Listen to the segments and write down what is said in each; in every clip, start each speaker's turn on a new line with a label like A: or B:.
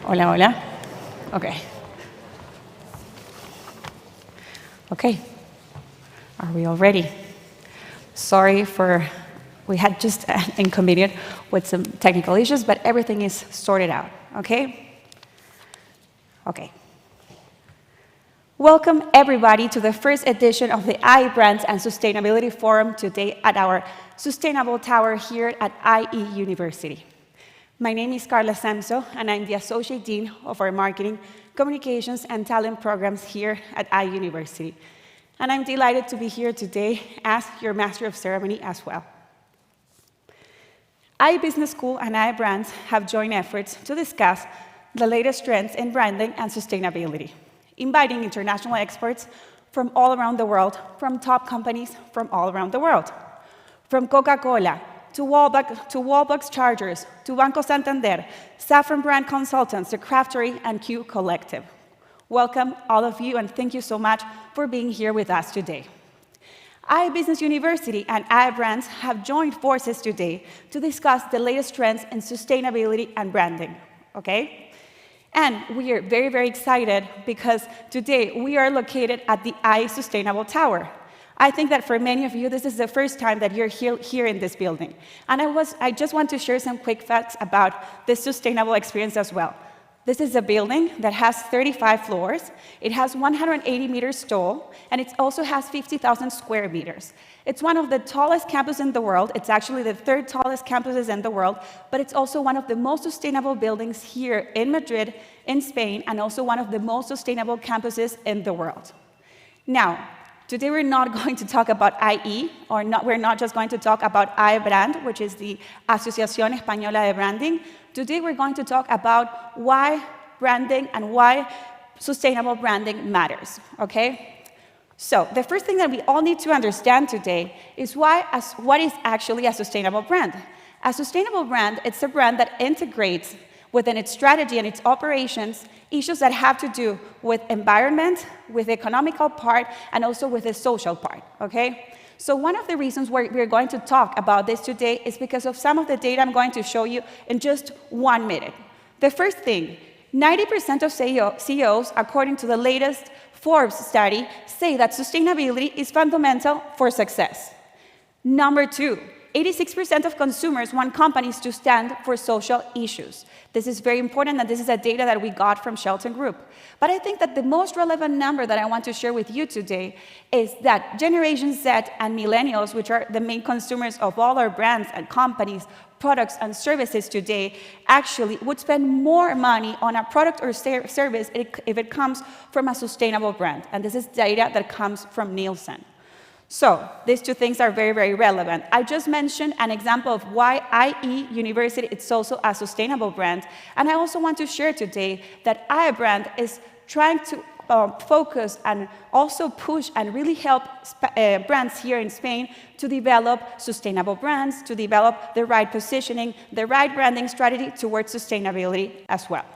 A: Hola, hola. Okay. Okay. Are we all ready? Sorry we had just an inconvenience with some technical issues, but everything is sorted out, okay? Okay. Welcome, everybody, to the first edition of the IE Brands and Sustainability Forum today at our Sustainable Tower here at IE University. My name is Carla Samso, and I'm the Associate Dean of our Marketing, Communications, and Talent Programs here at IE University. And I'm delighted to be here today as your Master of Ceremony as well. IE Business School and IE Brands have joined efforts to discuss the latest trends in branding and sustainability, inviting international experts from all around the world, from top companies from all around the world. From Coca-Cola, to Wallbox Chargers, to Banco Santander, Saffron Brand Consultants, The Craftery, and Q Collective. Welcome, all of you, and thank you so much for being here with us today. IE Business University and IE Brands have joined forces today to discuss the latest trends in sustainability and branding, okay? And we are very, very excited because today we are located at the IE Sustainable Tower. I think that for many of you, this is the first time that you're here in this building. And I just want to share some quick facts about this sustainable experience as well. This is a building that has 35 floors. It has 180 meters tall, and it also has 50,000 square meters. It's one of the tallest campuses in the world. It's actually the third tallest campuses in the world, but it's also one of the most sustainable buildings here in Madrid, in Spain, and also one of the most sustainable campuses in the world. Now, today we're not going to talk about IE, we're not just going to talk about IE Brand, which is the Asociación Española de Branding. Today we're going to talk about why branding and why sustainable branding matters, okay? So the first thing that we all need to understand today is what is actually a sustainable brand. A sustainable brand, it's a brand that integrates within its strategy and its operations issues that have to do with environment, with the economical part, and also with the social part, okay? So one of the reasons we're going to talk about this today is because of some of the data I'm going to show you in just 1 minute. The first thing, 90% of CEOs, according to the latest Forbes study, say that sustainability is fundamental for success. Number two, 86% of consumers want companies to stand for social issues. This is very important, and this is a data that we got from Shelton Group. But I think that the most relevant number that I want to share with you today is that Generation Z and Millennials, which are the main consumers of all our brands and companies, products and services today, actually would spend more money on a product or service if it comes from a sustainable brand. And this is data that comes from Nielsen. So these two things are very, very relevant. I just mentioned an example of why IE University is also a sustainable brand. And I also want to share today that IE Brand is trying to focus and also push and really help brands here in Spain to develop sustainable brands, to develop the right positioning, the right branding strategy towards sustainability as well.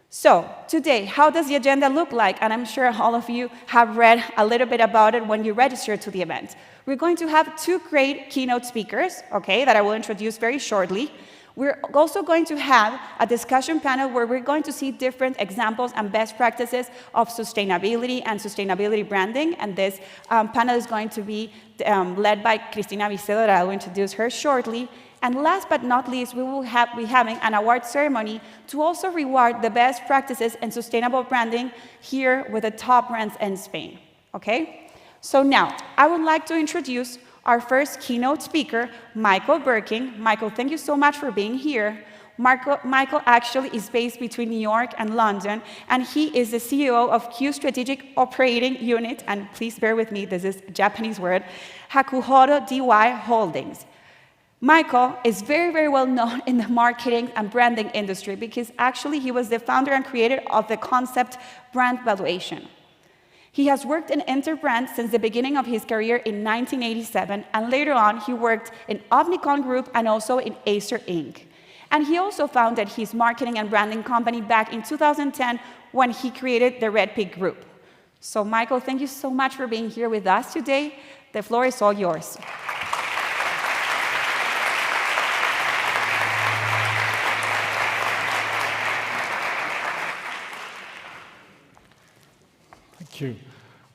A: So today, how does the agenda look like? And I'm sure all of you have read a little bit about it when you registered to the event. We're going to have two great keynote speakers, okay, that I will introduce very shortly. We're also going to have a discussion panel where we're going to see different examples and best practices of sustainability and sustainability branding. And this panel is going to be led by Cristina Vicedo. I will introduce her shortly. And last but not least, we will be having an award ceremony to also reward the best practices in sustainable branding here with the top brands in Spain, okay? So now, I would like to introduce our first keynote speaker, Michael Birking. Michael, thank you so much for being here. Michael actually is based between New York and London, and he is the CEO of Q Strategic Operating Unit, and please bear with me, this is a Japanese word, Hakuhoro DY Holdings. Michael is very, very well known in the marketing and branding industry because actually he was the founder and creator of the concept brand valuation. He has worked in Interbrand since the beginning of his career in 1987, and later on he worked in Omnicom Group and also in Acer Inc. And he also founded his marketing and branding company back in 2010 when he created the Red Pig Group. So Michael, thank you so much for being here with us today. The floor is all yours.
B: you.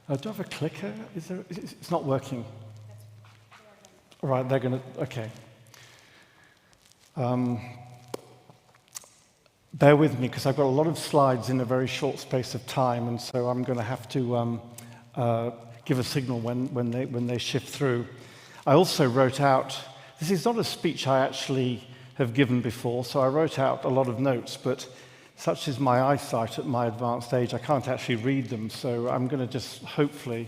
B: Do I have a clicker? It's not working. All right, they're going to, okay. Bear with me, because I've got a lot of slides in a very short space of time, and so I'm going to have to give a signal when they shift through. I also wrote out, this is not a speech I actually have given before, so I wrote out a lot of notes, but such is my eyesight at my advanced age, I can't actually read them, so I'm going to just hopefully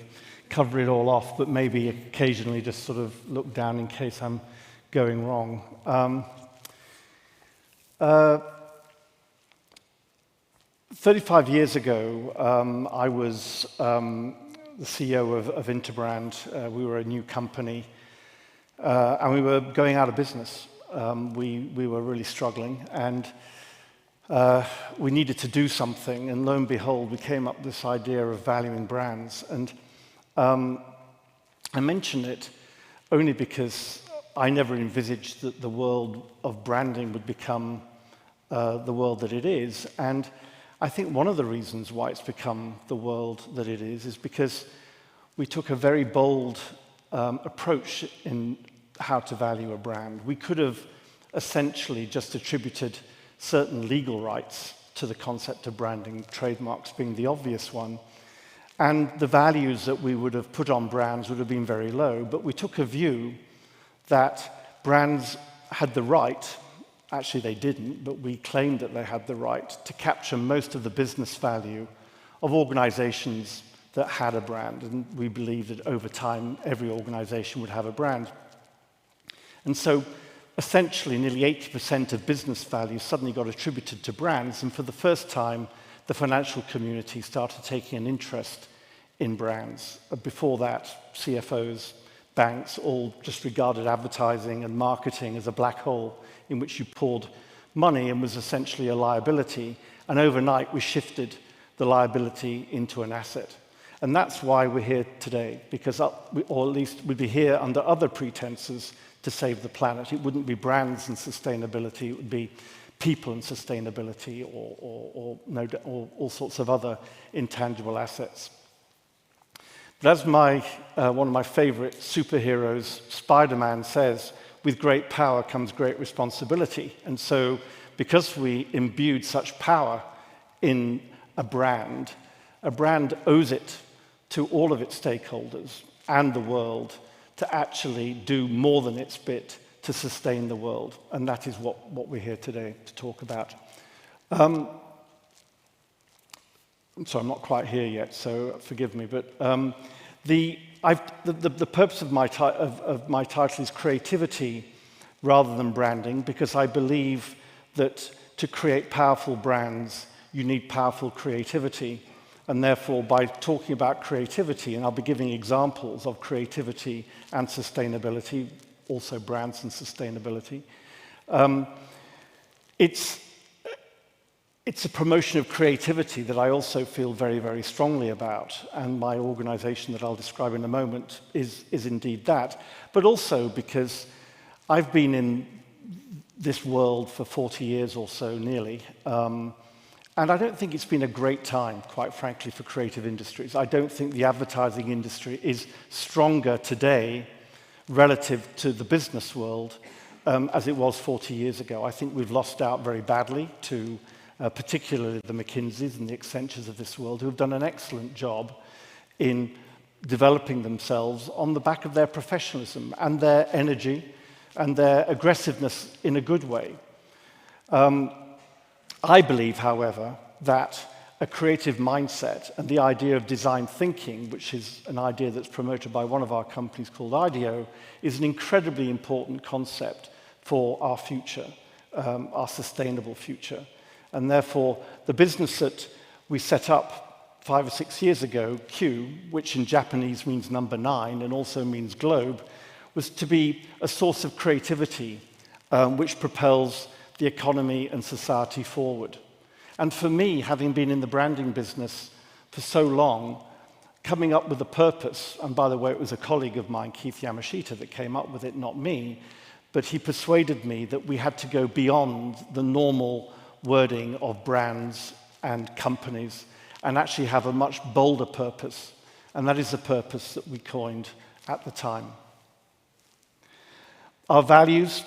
B: cover it all off, but maybe occasionally just sort of look down in case I'm going wrong. 35 years ago, I was the CEO of Interbrand. We were a new company, and we were going out of business. We were really struggling, and we needed to do something, and lo and behold, we came up with this idea of valuing brands. And I mention it only because I never envisaged that the world of branding would become the world that it is. And I think one of the reasons why it's become the world that it is because we took a very bold approach in how to value a brand. We could have essentially just attributed certain legal rights to the concept of branding, trademarks being the obvious one, and the values that we would have put on brands would have been very low. But we took a view that brands had the right, actually they didn't, but we claimed that they had the right to capture most of the business value of organizations that had a brand. And we believed that over time, every organization would have a brand. And so essentially, nearly 80% of business value suddenly got attributed to brands. And for the first time, the financial community started taking an interest in brands. Before that, CFOs, banks all just regarded advertising and marketing as a black hole in which you poured money and was essentially a liability. And overnight, we shifted the liability into an asset. And that's why we're here today, because, or at least we'd be here under other pretenses to save the planet. It wouldn't be brands and sustainability, it would be people and sustainability, or all sorts of other intangible assets. But as one of my favorite superheroes, Spider-Man, says, with great power comes great responsibility. And so because we imbued such power in a brand owes it to all of its stakeholders and the world to actually do more than its bit to sustain the world. And that is what we're here today to talk about. I'm sorry, I'm not quite here yet, so forgive me. But the purpose of my title is creativity rather than branding, because I believe that to create powerful brands, you need powerful creativity. And therefore, by talking about creativity, and I'll be giving examples of creativity and sustainability, also brands and sustainability, it's a promotion of creativity that I also feel very, very strongly about. And my organization that I'll describe in a moment is indeed that. But also because I've been in this world for 40 years or so, nearly. And I don't think it's been a great time, quite frankly, for creative industries. I don't think the advertising industry is stronger today relative to the business world as it was 40 years ago. I think we've lost out very badly to particularly the McKinseys and the Accentures of this world, who have done an excellent job in developing themselves on the back of their professionalism and their energy and their aggressiveness in a good way. I believe, however, that a creative mindset and the idea of design thinking, which is an idea that's promoted by one of our companies called IDEO, is an incredibly important concept for our future, our sustainable future. And therefore, the business that we set up 5 or 6 years ago, Q, which in Japanese means number 9 and also means globe, was to be a source of creativity which propels the economy and society forward. And for me, having been in the branding business for so long, coming up with a purpose, and by the way, it was a colleague of mine, Keith Yamashita, that came up with it, not me, but he persuaded me that we had to go beyond the normal wording of brands and companies and actually have a much bolder purpose. And that is the purpose that we coined at the time. Our values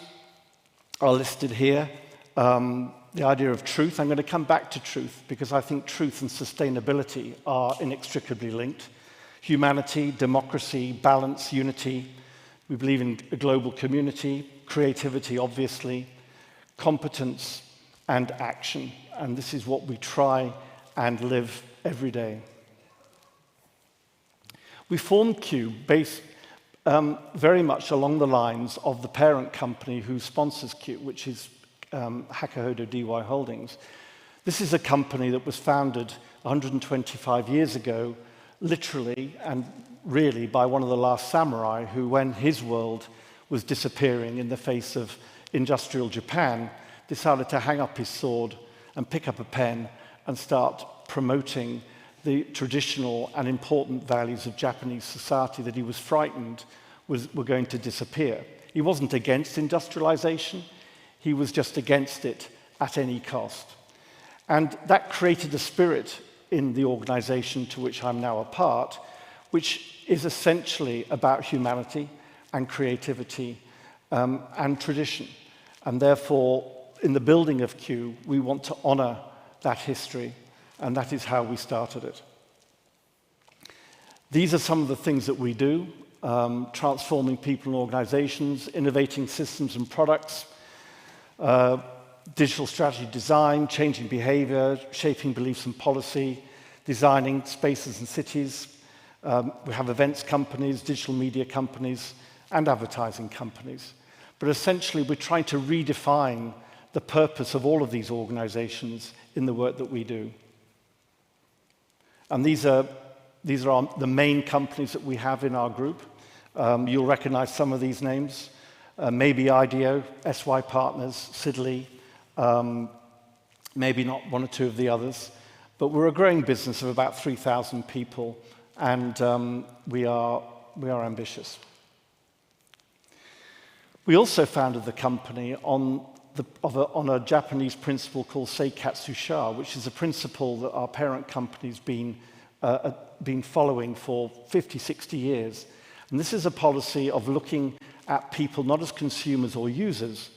B: are listed here. The idea of truth, I'm going to come back to truth because I think truth and sustainability are inextricably linked. Humanity, democracy, balance, unity. We believe in a global community, creativity, obviously, competence and action. And this is what we try and live every day. We formed Q based very much along the lines of the parent company who sponsors Q, which is Hakuhodo DY Holdings. This is a company that was founded 125 years ago, literally and really by one of the last samurai who, when his world was disappearing in the face of industrial Japan, decided to hang up his sword and pick up a pen and start promoting the traditional and important values of Japanese society that he was frightened were going to disappear. He wasn't against industrialization, he was just against it at any cost. And that created a spirit in the organization to which I'm now a part, which is essentially about humanity and creativity and tradition. And therefore, in the building of Q, we want to honor that history, and that is how we started it. These are some of the things that we do, transforming people and organizations, innovating systems and products, digital strategy design, changing behavior, shaping beliefs and policy, designing spaces and cities. We have events companies, digital media companies, and advertising companies. But essentially, we're trying to redefine the purpose of all of these organizations in the work that we do. And these are the main companies that we have in our group. You'll recognize some of these names. Maybe IDEO, SY Partners, Sidley, maybe not one or two of the others. But we're a growing business of about 3,000 people, and we are ambitious. We also founded the company on a Japanese principle called Seikatsu Sha, which is a principle that our parent company's been following for 50, 60 years. And this is a policy of looking at people not as consumers or users,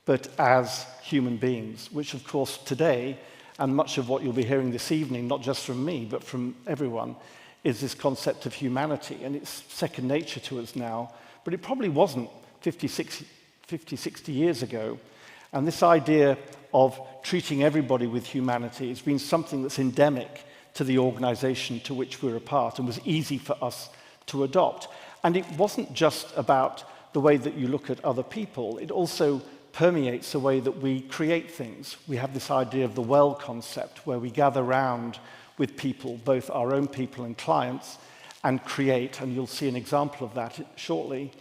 B: but as human beings, which of course today, and much of what you'll be hearing this evening, not just from me, but from everyone, is this concept of humanity. And it's second nature to us now, but it probably wasn't 50, 60 years ago. And this idea of treating everybody with humanity has been something that's endemic to the organization to which we're a part and was easy for us to adopt. And it wasn't just about the way that you look at other people, it also permeates the way that we create things. We have this idea of the well concept, where we gather round with people, both our own people and clients, and create, and you'll see an example of that shortly,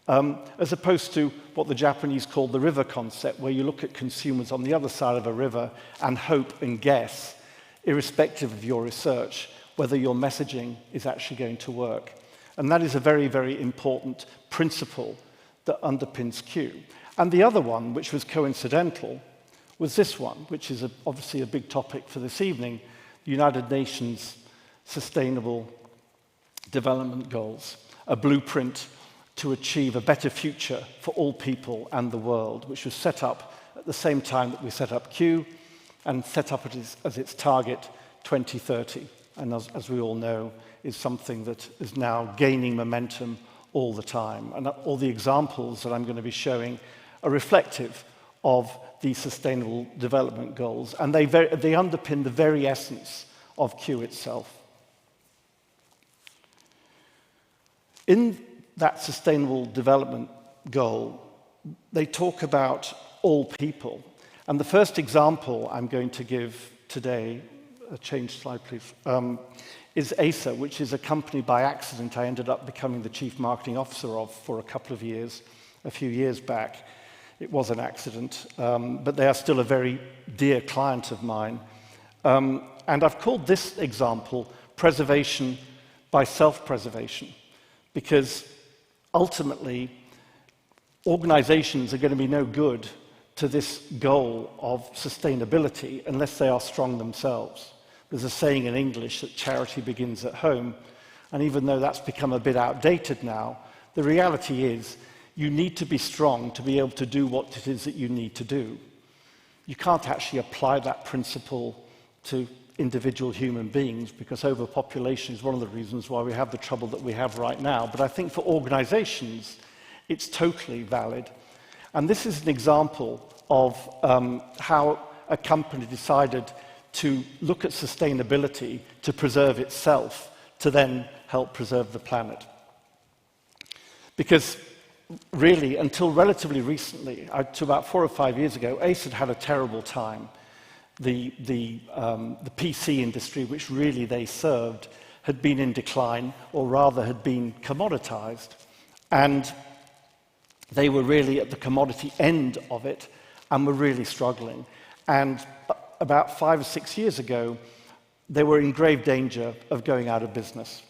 B: as opposed to what the Japanese call the river concept, where you look at consumers on the other side of a river and hope and guess, irrespective of your research, whether your messaging is actually going to work. And that is a very, very important principle that underpins Q. And the other one, which was coincidental, was this one, which is obviously a big topic for this evening, the United Nations Sustainable Development Goals, a blueprint to achieve a better future for all people and the world, which was set up at the same time that we set up Q and set up as its target 2030. And as we all know, is something that is now gaining momentum all the time. And all the examples that I'm going to be showing are reflective of these Sustainable Development Goals, and they underpin the very essence of Q itself. In that Sustainable Development Goal, they talk about all people. And the first example I'm going to give today, change slide please, is ASA, which is a company by accident I ended up becoming the chief marketing officer of for a couple of years, a few years back. It was an accident, but they are still a very dear client of mine. And I've called this example preservation by self-preservation, because ultimately, organizations are going to be no good to this goal of sustainability unless they are strong themselves. There's a saying in English that charity begins at home, and even though that's become a bit outdated now, the reality is you need to be strong to be able to do what it is that you need to do. You can't actually apply that principle to individual human beings because overpopulation is one of the reasons why we have the trouble that we have right now. But I think for organizations, it's totally valid. And this is an example of how a company decided to look at sustainability to preserve itself, to then help preserve the planet. Because really, until relatively recently, to about 4 or 5 years ago, Ace had a terrible time. The PC industry, which really they served, had been in decline, or rather had been commoditized. And they were really at the commodity end of it and were really struggling. And about 5 or 6 years ago, they were in grave danger of going out of business.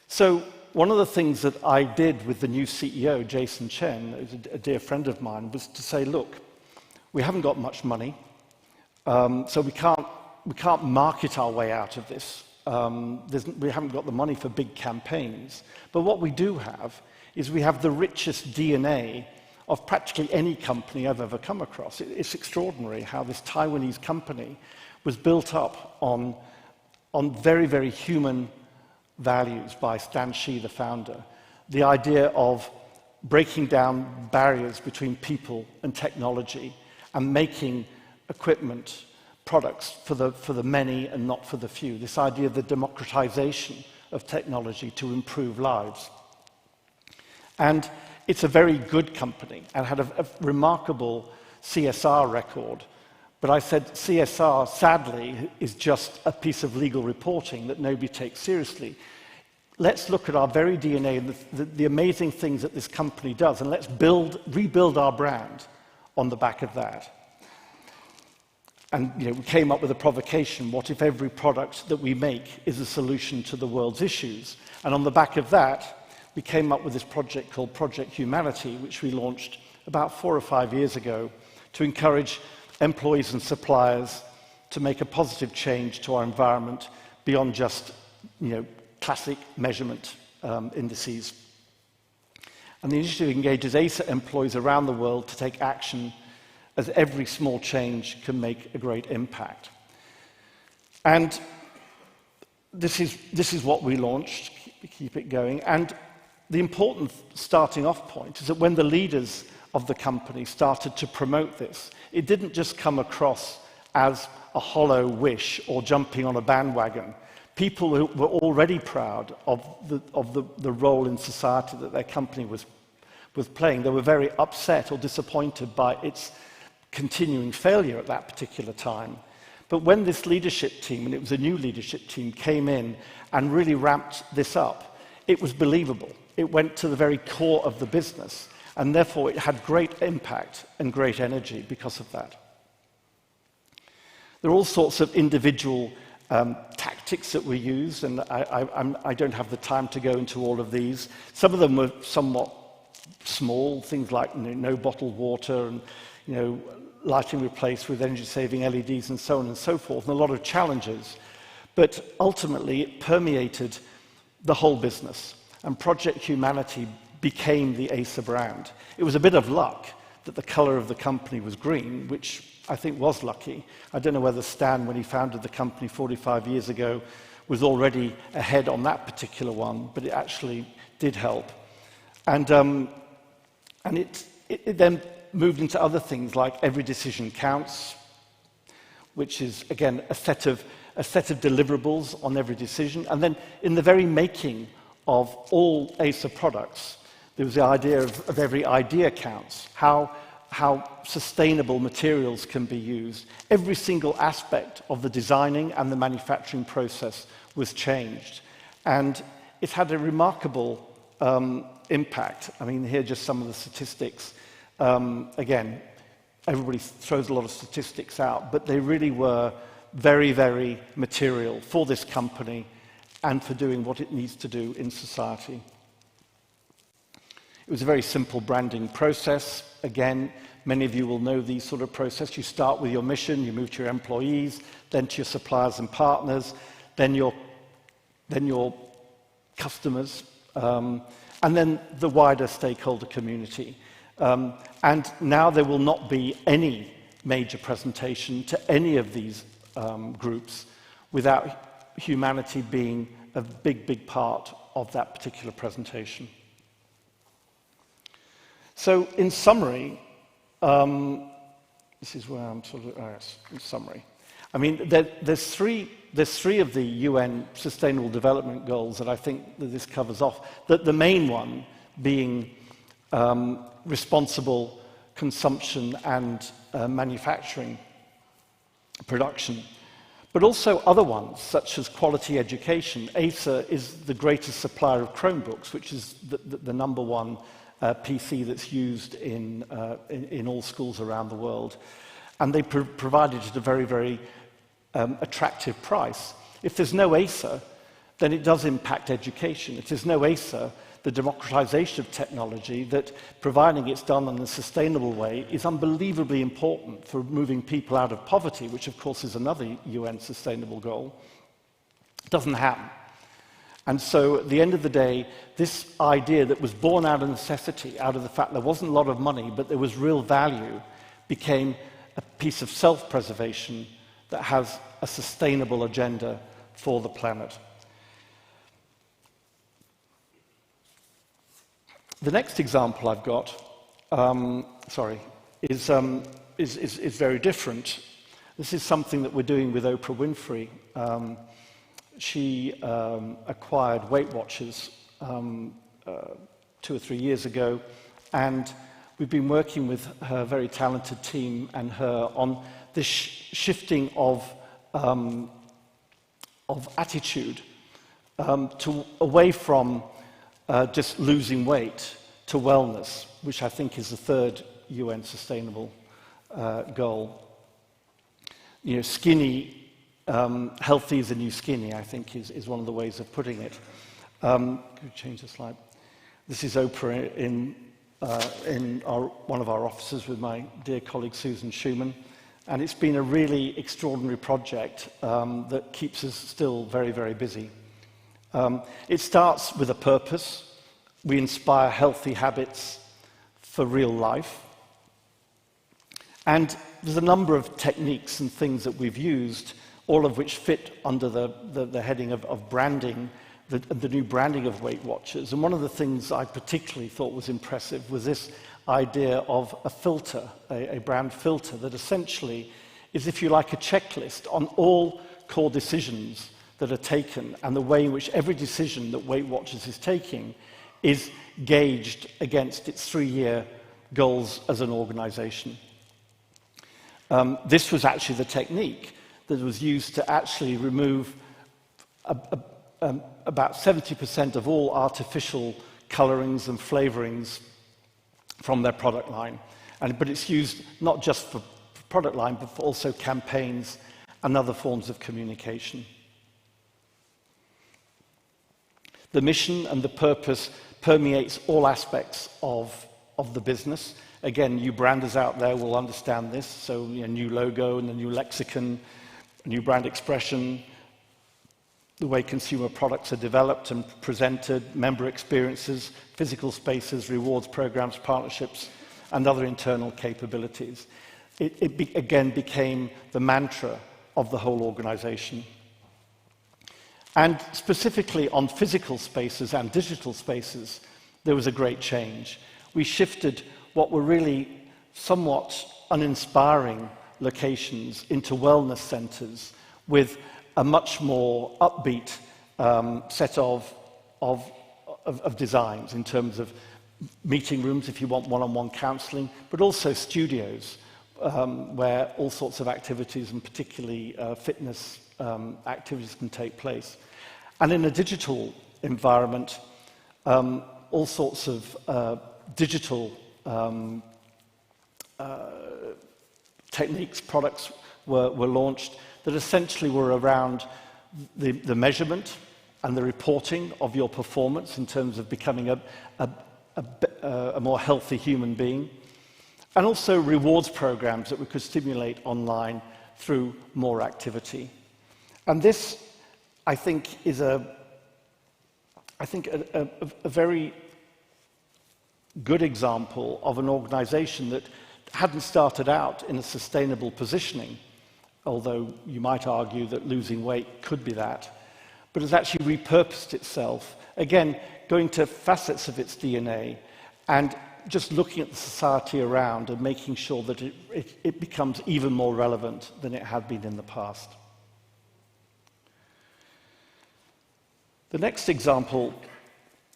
B: So one of the things that I did with the new CEO, Jason Chen, who's a dear friend of mine, was to say, look, we haven't got much money, so we can't market our way out of this. We haven't got the money for big campaigns. But what we do have is we have the richest DNA of practically any company I've ever come across. It's extraordinary how this Taiwanese company was built up on very, very human values by Stan Shi, the founder. The idea of breaking down barriers between people and technology and making equipment, products for the many and not for the few. This idea of the democratization of technology to improve lives. And it's a very good company and had a remarkable CSR record. But I said CSR, sadly, is just a piece of legal reporting that nobody takes seriously. Let's look at our very DNA and the amazing things that this company does, and let's rebuild our brand on the back of that. And we came up with a provocation: what if every product that we make is a solution to the world's issues? And on the back of that, we came up with this project called Project Humanity, which we launched about 4 or 5 years ago to encourage employees and suppliers to make a positive change to our environment beyond just, classic measurement indices. And the initiative engages ACER employees around the world to take action, as every small change can make a great impact. And this is what we launched, keep it going. And the important starting off point is that when the leaders of the company started to promote this, it didn't just come across as a hollow wish or jumping on a bandwagon. People who were already proud of the role in society that their company was playing, they were very upset or disappointed by its continuing failure at that particular time. But when this leadership team, and it was a new leadership team, came in and really ramped this up, it was believable. It went to the very core of the business, and therefore it had great impact and great energy because of that. There are all sorts of individual tactics that we use, and I don't have the time to go into all of these. Some of them were somewhat small, things like no bottled water and lighting replaced with energy-saving LEDs and so on and so forth, and a lot of challenges. But ultimately, it permeated the whole business, and Project Humanity became the Acer brand. It was a bit of luck that the color of the company was green, which I think was lucky. I don't know whether Stan, when he founded the company 45 years ago, was already ahead on that particular one, but it actually did help. And it then moved into other things like Every Decision Counts, which is, again, a set of deliverables on every decision. And then in the very making of all Acer products, there was the idea of every idea counts, how sustainable materials can be used. Every single aspect of the designing and the manufacturing process was changed. And it had a remarkable impact. I mean, here are just some of the statistics. Again, everybody throws a lot of statistics out, but they really were very, very material for this company and for doing what it needs to do in society. It was a very simple branding process. Again, many of you will know these sort of process. You start with your mission, you move to your employees, then to your suppliers and partners, then your customers, and then the wider stakeholder community. And now there will not be any major presentation to any of these groups without humanity being a big, big part of that particular presentation. So in summary, this is where I'm sort of, yes, in summary. I mean, there's three of the UN Sustainable Development Goals that I think that this covers off. The main one being responsible consumption and manufacturing production, but also other ones such as quality education. Acer is the greatest supplier of Chromebooks, which is the number one PC that's used in all schools around the world, and they provided it at a very, very attractive price. If there's no Acer, then it does impact education. If there's no Acer, the democratization of technology, that providing it's done in a sustainable way, is unbelievably important for moving people out of poverty, which of course is another UN sustainable goal. It doesn't happen. And so at the end of the day, this idea that was born out of necessity, out of the fact there wasn't a lot of money, but there was real value, became a piece of self-preservation that has a sustainable agenda for the planet. The next example I've got, is very different. This is something that we're doing with Oprah Winfrey. She acquired Weight Watchers 2 or 3 years ago, and we've been working with her very talented team and her on this shifting of attitude away from just losing weight to wellness, which I think is the third UN sustainable goal. You know, skinny. Healthy is the new skinny, I think, is one of the ways of putting it. Can we change the slide? This is Oprah in one of our offices with my dear colleague Susan Schumann, and it's been a really extraordinary project that keeps us still very, very busy. It starts with a purpose. We inspire healthy habits for real life. And there's a number of techniques and things that we've used, all of which fit under the heading of branding, the new branding of Weight Watchers. And one of the things I particularly thought was impressive was this idea of a filter, a brand filter, that essentially is, if you like, a checklist on all core decisions that are taken, and the way in which every decision that Weight Watchers is taking is gauged against its 3-year goals as an organization. This was actually the technique that was used to actually remove about 70% of all artificial colorings and flavorings from their product line. But it's used not just for product line, but for also campaigns and other forms of communication. The mission and the purpose permeates all aspects of the business. Again, you branders out there will understand this. So, new logo and a new lexicon, new brand expression, the way consumer products are developed and presented, member experiences, physical spaces, rewards programs, partnerships, and other internal capabilities. It again became the mantra of the whole organization. And specifically on physical spaces and digital spaces, there was a great change. We shifted what were really somewhat uninspiring locations into wellness centers with a much more upbeat set of designs in terms of meeting rooms if you want one-on-one counseling, but also studios where all sorts of activities, and particularly fitness activities, can take place. And in a digital environment, all sorts of digital techniques, products were launched that essentially were around the measurement and the reporting of your performance in terms of becoming a more healthy human being, and also rewards programs that we could stimulate online through more activity. And this, I think, is a very good example of an organization that hadn't started out in a sustainable positioning, although you might argue that losing weight could be that, but has actually repurposed itself, again, going to facets of its DNA and just looking at the society around and making sure that it becomes even more relevant than it had been in the past. The next example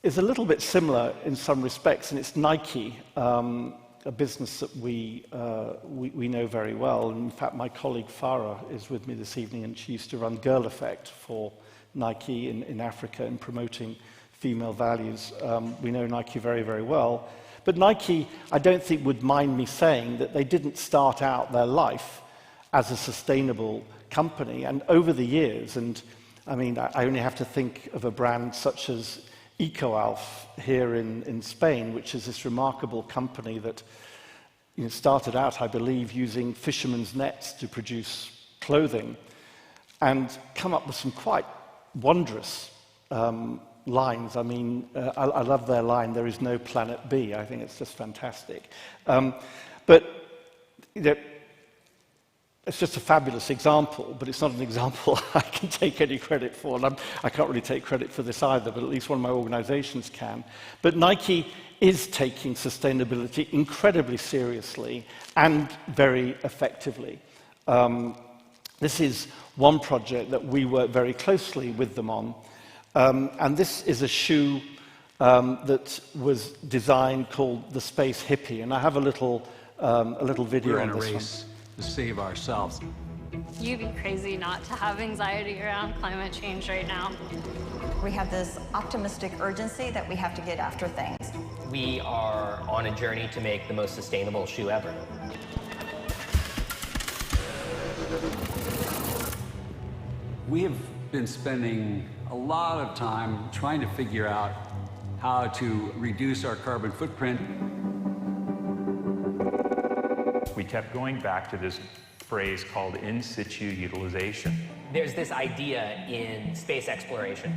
B: is a little bit similar in some respects, and it's Nike, a business that we know very well. And in fact, my colleague Farah is with me this evening, and she used to run Girl Effect for Nike in Africa in promoting female values. We know Nike very, very well. But Nike, I don't think, would mind me saying that they didn't start out their life as a sustainable company. And over the years, and I mean, I only have to think of a brand such as EcoAlf here in Spain, which is this remarkable company that started out, I believe, using fishermen's nets to produce clothing and come up with some quite wondrous lines. I mean, I love their line, "There is no planet B." I think it's just fantastic. But it's just a fabulous example, but it's not an example I can take any credit for. And I can't really take credit for this either, but at least one of my organizations can. But Nike is taking sustainability incredibly seriously and very effectively. This is one project that we work very closely with them on. And this is a shoe that was designed called the Space Hippie. And I have a little video on this one.
C: To save ourselves.
D: You'd be crazy not to have anxiety around climate change right now.
E: We have this optimistic urgency that we have to get after things.
F: We are on a journey to make the most sustainable shoe ever.
C: We have been spending a lot of time trying to figure out how to reduce our carbon footprint.
G: We kept going back to this phrase called in situ utilization.
F: There's this idea in space exploration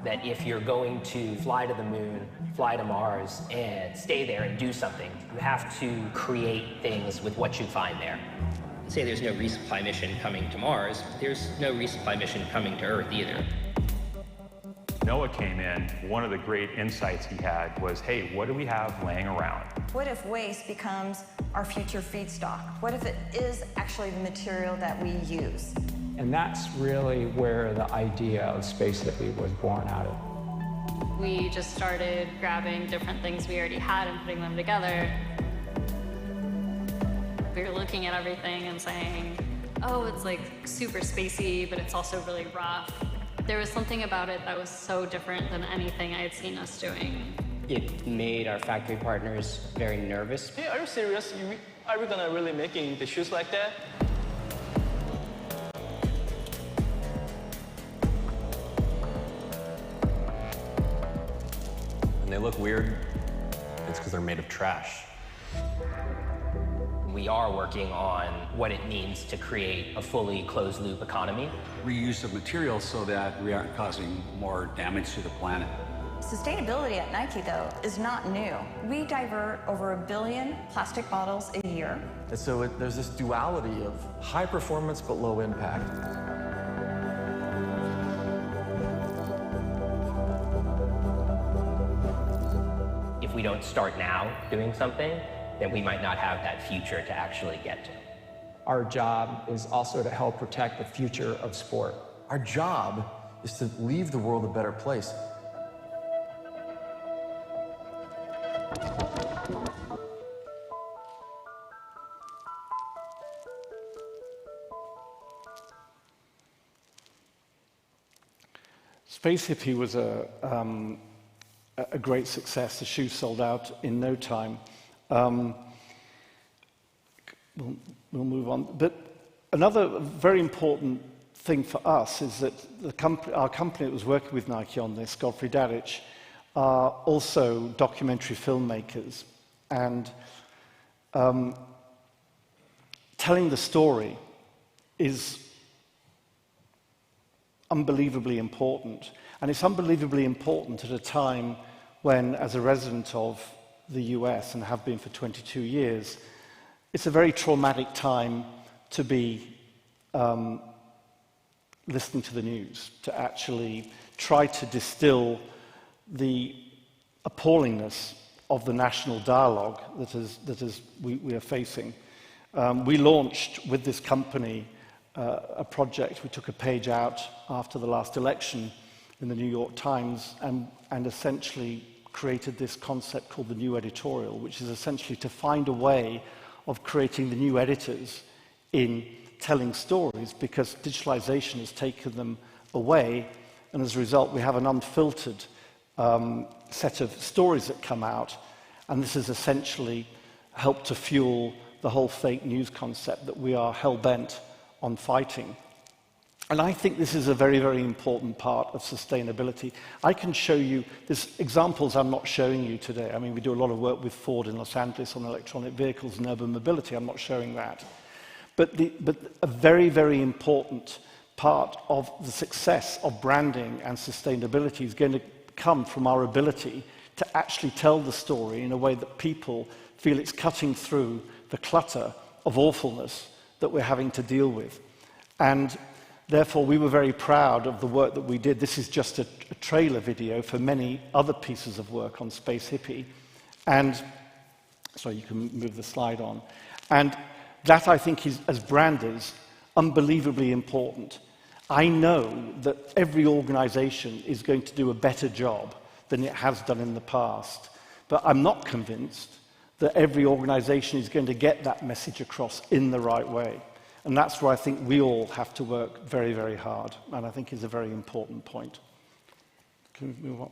F: that if you're going to fly to the moon, fly to Mars, and stay there and do something, you have to create things with what you find there. Say there's no resupply mission coming to Mars, there's no resupply mission coming to Earth either.
G: Noah came in, one of the great insights he had was, hey, what do we have laying around?
E: What if waste becomes our future feedstock? What if it is actually the material that we use?
H: And that's really where the idea of Space Hippie was born out of.
D: We just started grabbing different things we already had and putting them together. We were looking at everything and saying, oh, it's like super spacey, but it's also really rough. There was something about it that was so different than anything I had seen us doing.
F: It made our factory partners very nervous.
I: Hey, are you serious? Are we gonna really making the shoes like that?
J: When they look weird, it's because they're made of trash.
F: We are working on what it means to create a fully closed-loop economy.
C: Reuse of materials so that we aren't causing more damage to the planet.
E: Sustainability at Nike, though, is not new. We divert over 1 billion plastic bottles a year.
K: And so there's this duality of high performance but low impact.
F: If we don't start now doing something, then we might not have that future to actually get to.
H: Our job is also to help protect the future of sport.
K: Our job is to leave the world a better place.
B: Space Hippie was a great success. The shoe sold out in no time. We'll move on. But another very important thing for us is that our company that was working with Nike on this, Godfrey Dadich, are also documentary filmmakers, and telling the story is unbelievably important. And it's unbelievably important at a time when, as a resident of the US, and have been for 22 years, it's a very traumatic time to be listening to the news, to actually try to distill the appallingness of the national dialogue that we are facing. We launched with this company a project. We took a page out after the last election in the New York Times and essentially created this concept called the New Editorial, which is essentially to find a way of creating the new editors in telling stories, because digitalization has taken them away, and as a result we have an unfiltered set of stories that come out, and this has essentially helped to fuel the whole fake news concept that we are hell-bent on fighting. And I think this is a very, very important part of sustainability. I can show you, there's examples I'm not showing you today. I mean, we do a lot of work with Ford in Los Angeles on electronic vehicles and urban mobility. I'm not showing that. But a very, very important part of the success of branding and sustainability is going to come from our ability to actually tell the story in a way that people feel it's cutting through the clutter of awfulness that we're having to deal with. And therefore, we were very proud of the work that we did. This is just a trailer video for many other pieces of work on Space Hippie. And, sorry, you can move the slide on. And that, I think, is, as branders, unbelievably important. I know that every organization is going to do a better job than it has done in the past. But I'm not convinced that every organization is going to get that message across in the right way. And that's where I think we all have to work very, very hard, and I think is a very important point. Can we move on?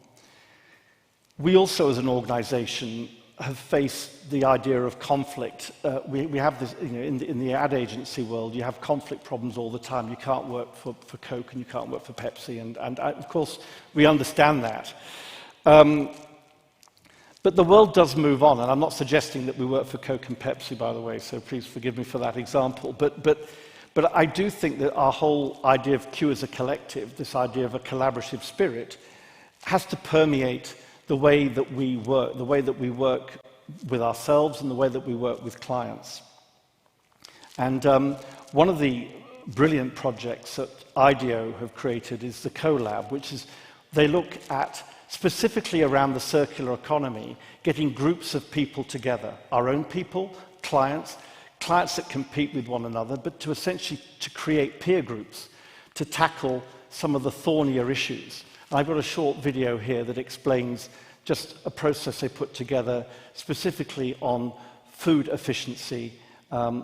B: We also, as an organization, have faced the idea of conflict. We have this, you know, in the ad agency world, you have conflict problems all the time. You can't work for Coke and you can't work for Pepsi, and of course, we understand that. But the world does move on, and I'm not suggesting that we work for Coke and Pepsi, by the way, so please forgive me for that example. But I do think that our whole idea of Q as a collective, this idea of a collaborative spirit, has to permeate the way that we work with ourselves and the way that we work with clients. And one of the brilliant projects that IDEO have created is the CoLab, which is, they look at specifically around the circular economy, getting groups of people together, our own people, clients that compete with one another, but to essentially to create peer groups to tackle some of the thornier issues. And I've got a short video here that explains just a process they put together specifically on food efficiency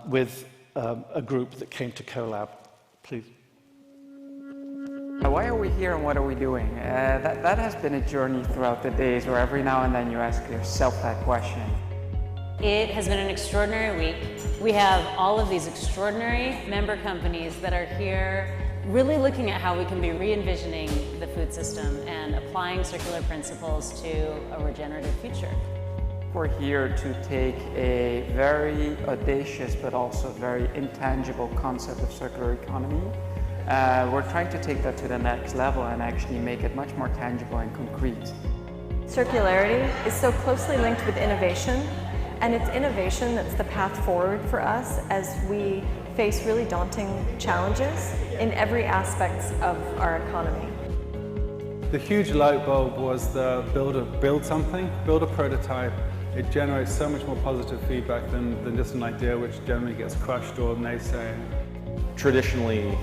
B: with a group that came to CoLab. Please.
H: Why are we here and what are we doing? That has been a journey throughout the days where every now and then you ask yourself that question.
L: It has been an extraordinary week. We have all of these extraordinary member companies that are here really looking at how we can be re-envisioning the food system and applying circular principles to a regenerative future.
H: We're here to take a very audacious but also very intangible concept of circular economy. We're trying to take that to the next level and actually make it much more tangible and concrete.
M: Circularity is so closely linked with innovation, and it's innovation that's the path forward for us as we face really daunting challenges in every aspect of our economy.
N: The huge light bulb was the build something, build a prototype. It generates so much more positive feedback than just an idea which generally gets crushed or naysayed.
J: Traditionally,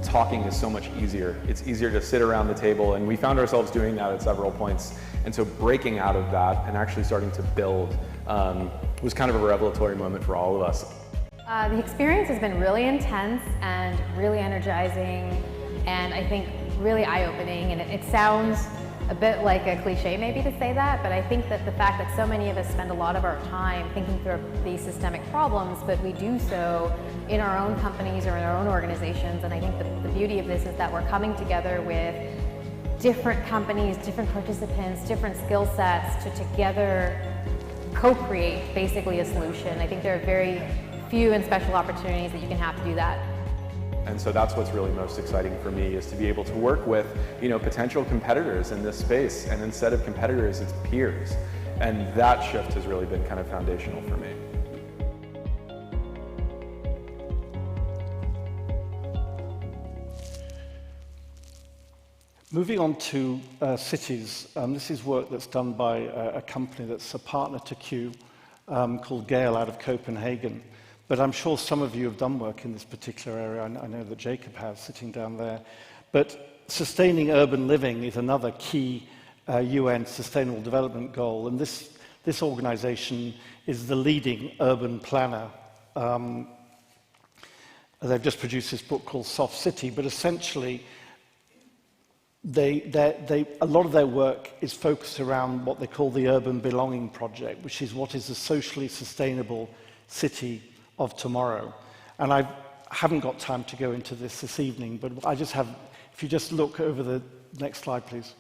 J: talking is so much easier. It's easier to sit around the table, and we found ourselves doing that at several points. And so breaking out of that and actually starting to build was kind of a revelatory moment for all of us.
O: The experience has been really intense and really energizing, and I think really eye-opening, and it sounds a bit like a cliche maybe to say that, but I think that the fact that so many of us spend a lot of our time thinking through these systemic problems, but we do so in our own companies or in our own organizations, and I think the beauty of this is that we're coming together with different companies, different participants, different skill sets to together co-create basically a solution. I think there are very few and special opportunities that you can have to do that.
J: And so that's what's really most exciting for me, is to be able to work with, potential competitors in this space. And instead of competitors, it's peers. And that shift has really been kind of foundational for me.
B: Moving on to cities, this is work that's done by a company that's a partner to Q called Gale out of Copenhagen. But I'm sure some of you have done work in this particular area. I know that Jacob has, sitting down there. But sustaining urban living is another key UN Sustainable Development Goal. And this organization is the leading urban planner. They've just produced this book called Soft City, but essentially a lot of their work is focused around what they call the Urban Belonging Project, which is what is a socially sustainable city of tomorrow. And I haven't got time to go into this evening, but I just have, if you just look over the next slide, please.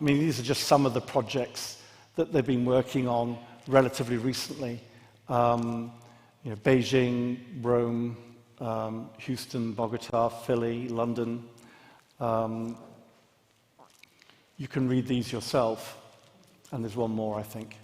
B: These are just some of the projects that they've been working on relatively recently. Beijing, Rome, Houston, Bogota, Philly, London. You can read these yourself, and there's one more, I think.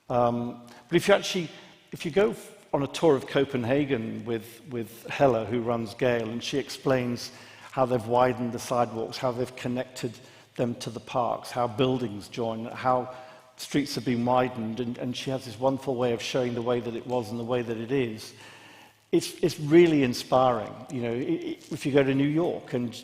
B: But if you go on a tour of Copenhagen with Hella, who runs Gale, and she explains how they've widened the sidewalks, how they've connected them to the parks, how buildings join, how streets have been widened, and she has this wonderful way of showing the way that it was and the way that it is. It's really inspiring. If you go to New York, and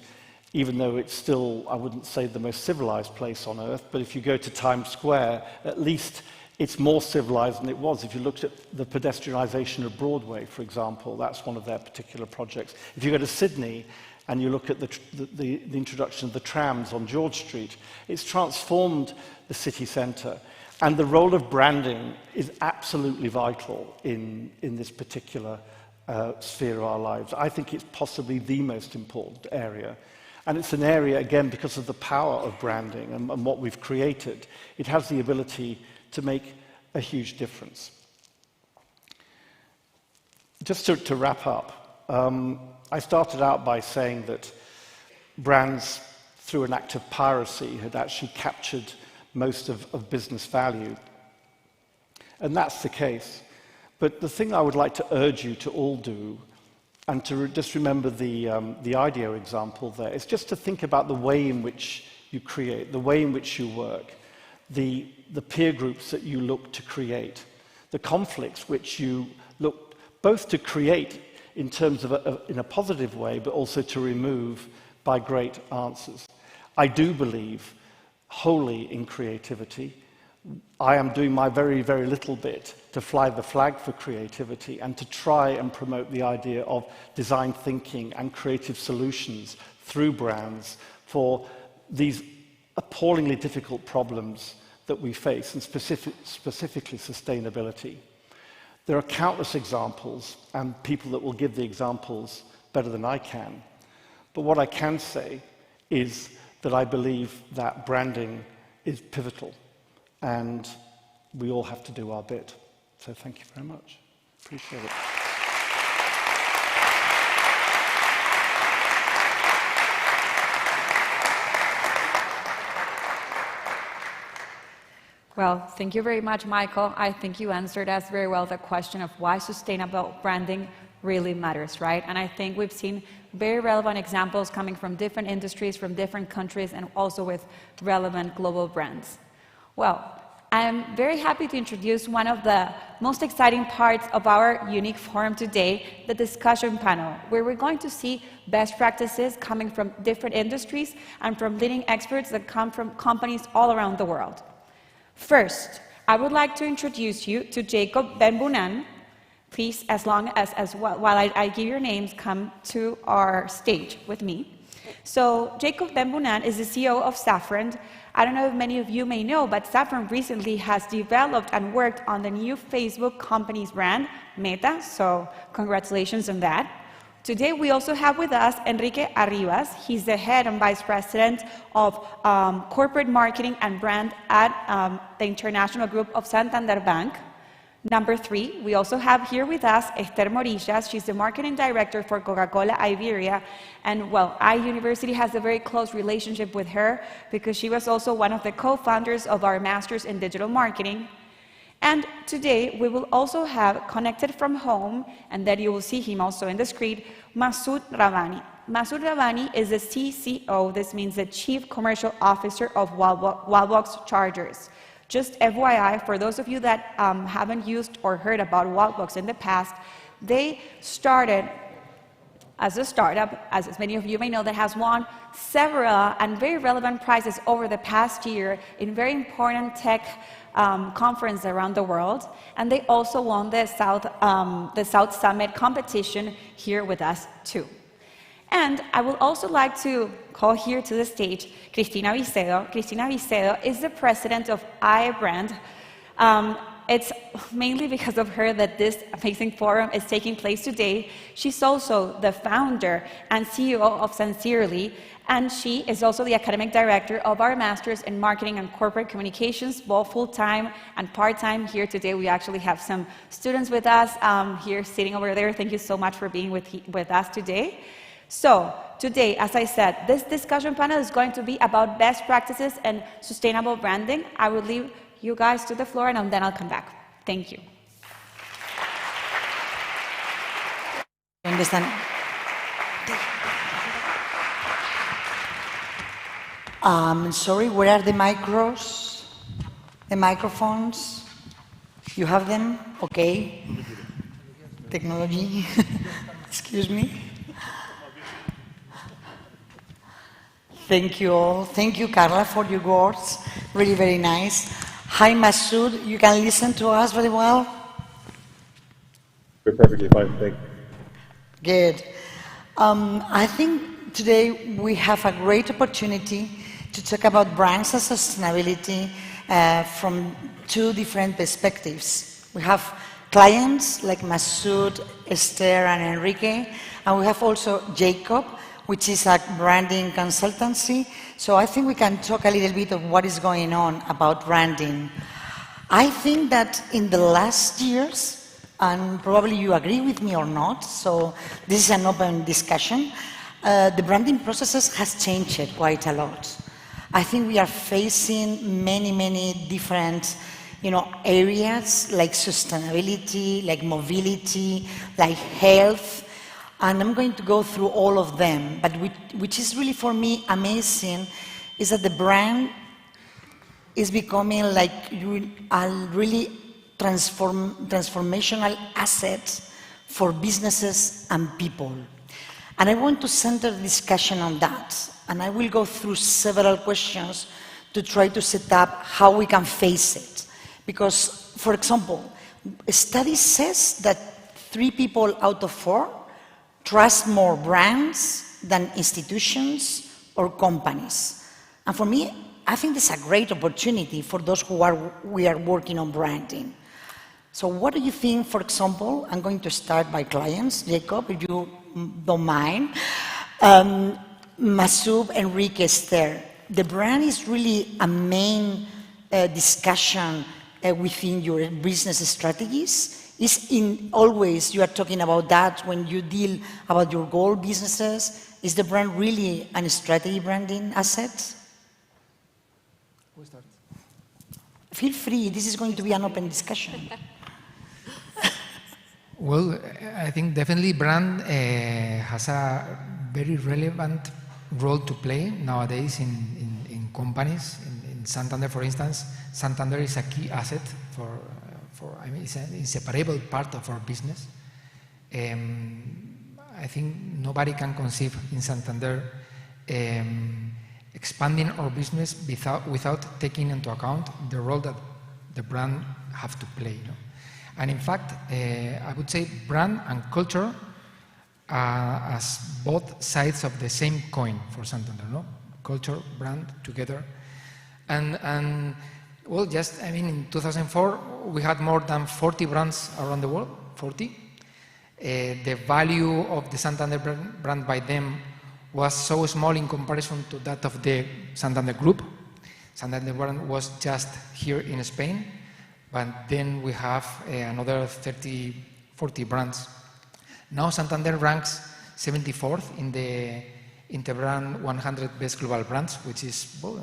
B: even though it's still, I wouldn't say the most civilized place on earth, but if you go to Times Square, at least it's more civilized than it was. If you looked at the pedestrianization of Broadway, for example, that's one of their particular projects. If you go to Sydney and you look at the introduction of the trams on George Street, it's transformed the city centre. And the role of branding is absolutely vital in this particular sphere of our lives. I think it's possibly the most important area. And it's an area, again, because of the power of branding and what we've created, it has the ability to make a huge difference. Just to wrap up, I started out by saying that brands, through an act of piracy, had actually captured most of business value. And that's the case. But the thing I would like to urge you to all do, and to just remember the IDEO example there, is just to think about the way in which you create, the way in which you work, the peer groups that you look to create, the conflicts which you look both to create in terms of in a positive way, but also to remove by great answers. I do believe wholly in creativity. I am doing my very, very little bit to fly the flag for creativity and to try and promote the idea of design thinking and creative solutions through brands for these appallingly difficult problems that we face, and specifically sustainability. There are countless examples, and people that will give the examples better than I can. But what I can say is that I believe that branding is pivotal, and we all have to do our bit. So thank you very much. Appreciate it.
P: Well, thank you very much, Michael. I think you answered us very well the question of why sustainable branding really matters, right? And I think we've seen very relevant examples coming from different industries, from different countries, and also with relevant global brands. Well, I'm very happy to introduce one of the most exciting parts of our unique forum today, the discussion panel, where we're going to see best practices coming from different industries and from leading experts that come from companies all around the world. First, I would like to introduce you to Jacob Benbunan. Please, while I give your names, come to our stage with me. So, Jacob Benbunan is the CEO of Safran. I don't know if many of you may know, but Safran recently has developed and worked on the new Facebook company's brand, Meta, so congratulations on that.
A: Today, we also have with us Enrique Arribas. He's the head and vice president of corporate marketing and brand at the International Group of Santander Bank. Number 3, we also have here with us Esther Morillas. She's the marketing director for Coca-Cola Iberia. And well, iUniversity has a very close relationship with her because she was also one of the co-founders of our Masters in Digital Marketing. And today, we will also have connected from home, and then you will see him also in the screen, Masoud Rabani. Masoud Rabani is the CCO, this means the Chief Commercial Officer of Wallbox Chargers. Just FYI, for those of you that haven't used or heard about Wallbox in the past, they started as a startup, as many of you may know, that has won several and very relevant prizes over the past year in very important tech conferences around the world. And they also won the South Summit competition here with us too. And I would also like to call here to the stage Cristina Vicedo. Cristina Vicedo is the president of iBrand. It's mainly because of her that this amazing forum is taking place today. She's also the founder and CEO of Sincerely, and she is also the academic director of our Masters in Marketing and Corporate Communications, both full-time and part-time. Here today, we actually have some students with us here sitting over there. Thank you so much for being with us today. So today, as I said, this discussion panel is going to be about best practices and sustainable branding. I will leave you guys to the floor, and then I'll come back. Thank you.
Q: Sorry, where are the micros? The microphones? You have them? Okay. Technology. Excuse me. Thank you all. Thank you, Carla, for your words. Really very nice. Hi, Masoud. You can listen to us very well?
R: We're perfectly fine, thank you.
Q: Good. I think today we have a great opportunity to talk about brands and sustainability from 2 different perspectives. We have clients like Masoud, Esther, and Enrique, and we have also Jacob, which is a branding consultancy. So I think we can talk a little bit of what is going on about branding. I think that in the last years, and probably you agree with me or not, so this is an open discussion, the branding processes has changed quite a lot. I think we are facing many different areas like sustainability, like mobility, like health, and I'm going to go through all of them, but which is really for me amazing is that the brand is becoming like a really transformational asset for businesses and people. And I want to center the discussion on that, and I will go through several questions to try to set up how we can face it. Because, for example, a study says that 3 people out of 4 trust more brands than institutions or companies. And for me, I think this is a great opportunity for those we are working on branding. So what do you think, for example, I'm going to start by clients, Jacob, if you don't mind. Masoud, Enrique, Esther, the brand is really a main discussion within your business strategies. Is always you are talking about that when you deal about your goal businesses? Is the brand really a strategy branding asset?
R: Who starts?
Q: Feel free, this is going to be an open discussion.
S: Well, I think definitely brand has a very relevant role to play nowadays in companies. In Santander, for instance, Santander is a key asset I mean, it's an inseparable part of our business. I think nobody can conceive in Santander expanding our business without taking into account the role that the brand have to play. And in fact, I would say brand and culture are as both sides of the same coin for Santander. Culture, brand together, and well, I mean, in 2004, we had more than 40 brands around the world, 40. the value of the Santander brand by them was so small in comparison to that of the Santander Group. Santander brand was just here in Spain, but then we have another 30, 40 brands. Now Santander ranks 74th in the Interbrand 100 Best Global Brands, which is, well,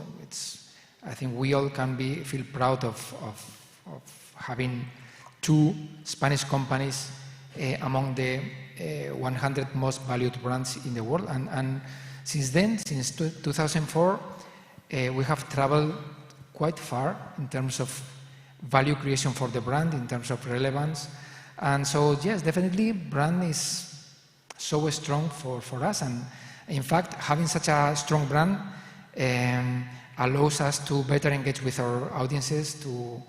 S: I think we all can feel proud of having 2 Spanish companies among the 100 most valued brands in the world. And since then, since 2004, we have traveled quite far in terms of value creation for the brand, in terms of relevance. And so, yes, definitely brand is so strong for us. And in fact, having such a strong brand allows us to better engage with our audiences, to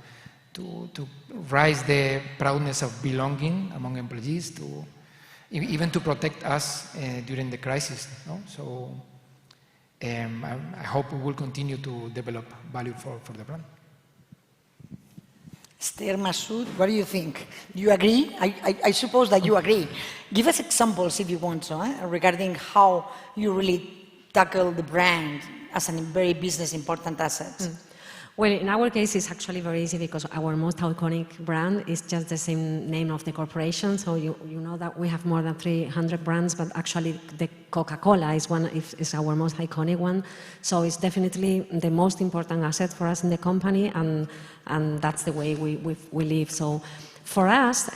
S: raise the proudness of belonging among employees, even to protect us during the crisis. No? So I hope we will continue to develop value for the brand.
Q: Esther, Masood, what do you think? Do you agree? I suppose that you agree. Give us examples if you want to, regarding how you really tackle the brand as a very business important asset.
T: Well, in our case, it's actually very easy because our most iconic brand is just the same name of the corporation. So you know that we have more than 300 brands, but actually the Coca-Cola is our most iconic one. So it's definitely the most important asset for us in the company, and that's the way we live. So for us,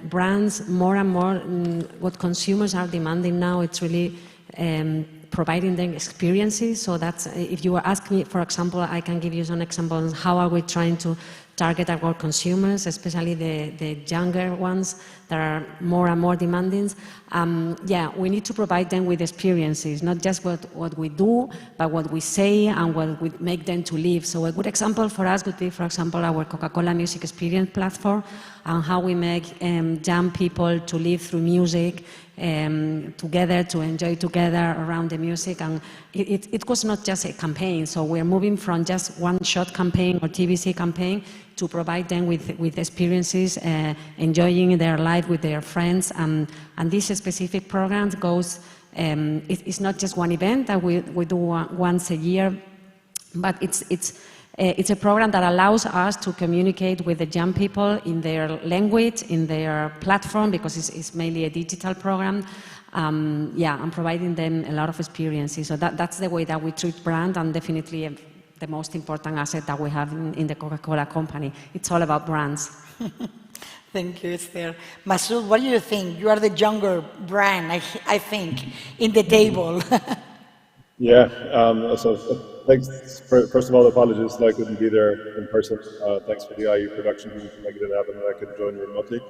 T: brands more and more, what consumers are demanding now, it's really providing them experiences. So that's, if you were asking me, for example, I can give you some examples. How are we trying to target our consumers, especially the younger ones that are more and more demanding? Yeah, we need to provide them with experiences, not just what we do, but what we say and what we make them to live. So a good example for us would be, for example, our Coca-Cola Music Experience platform, and how we make young people to live through music together, to enjoy together around the music. And it was not just a campaign, so we're moving from just one-shot campaign or TVC campaign to provide them with experiences, enjoying their life with their friends. And this specific program goes, it's not just one event that we do once a year, but it's a program that allows us to communicate with the young people in their language, in their platform, because it's mainly a digital program. Yeah, and providing them a lot of experiences. So that's the way that we treat brand, and definitely the most important asset that we have in the Coca-Cola company. It's all about brands.
Q: Thank you, Esther. Masood, what do you think? You are the younger brand, I think, in the table.
R: Yeah, so thanks. First of all, apologies that I couldn't be there in person. Thanks for the IU production team for making it happen, and I could join remotely.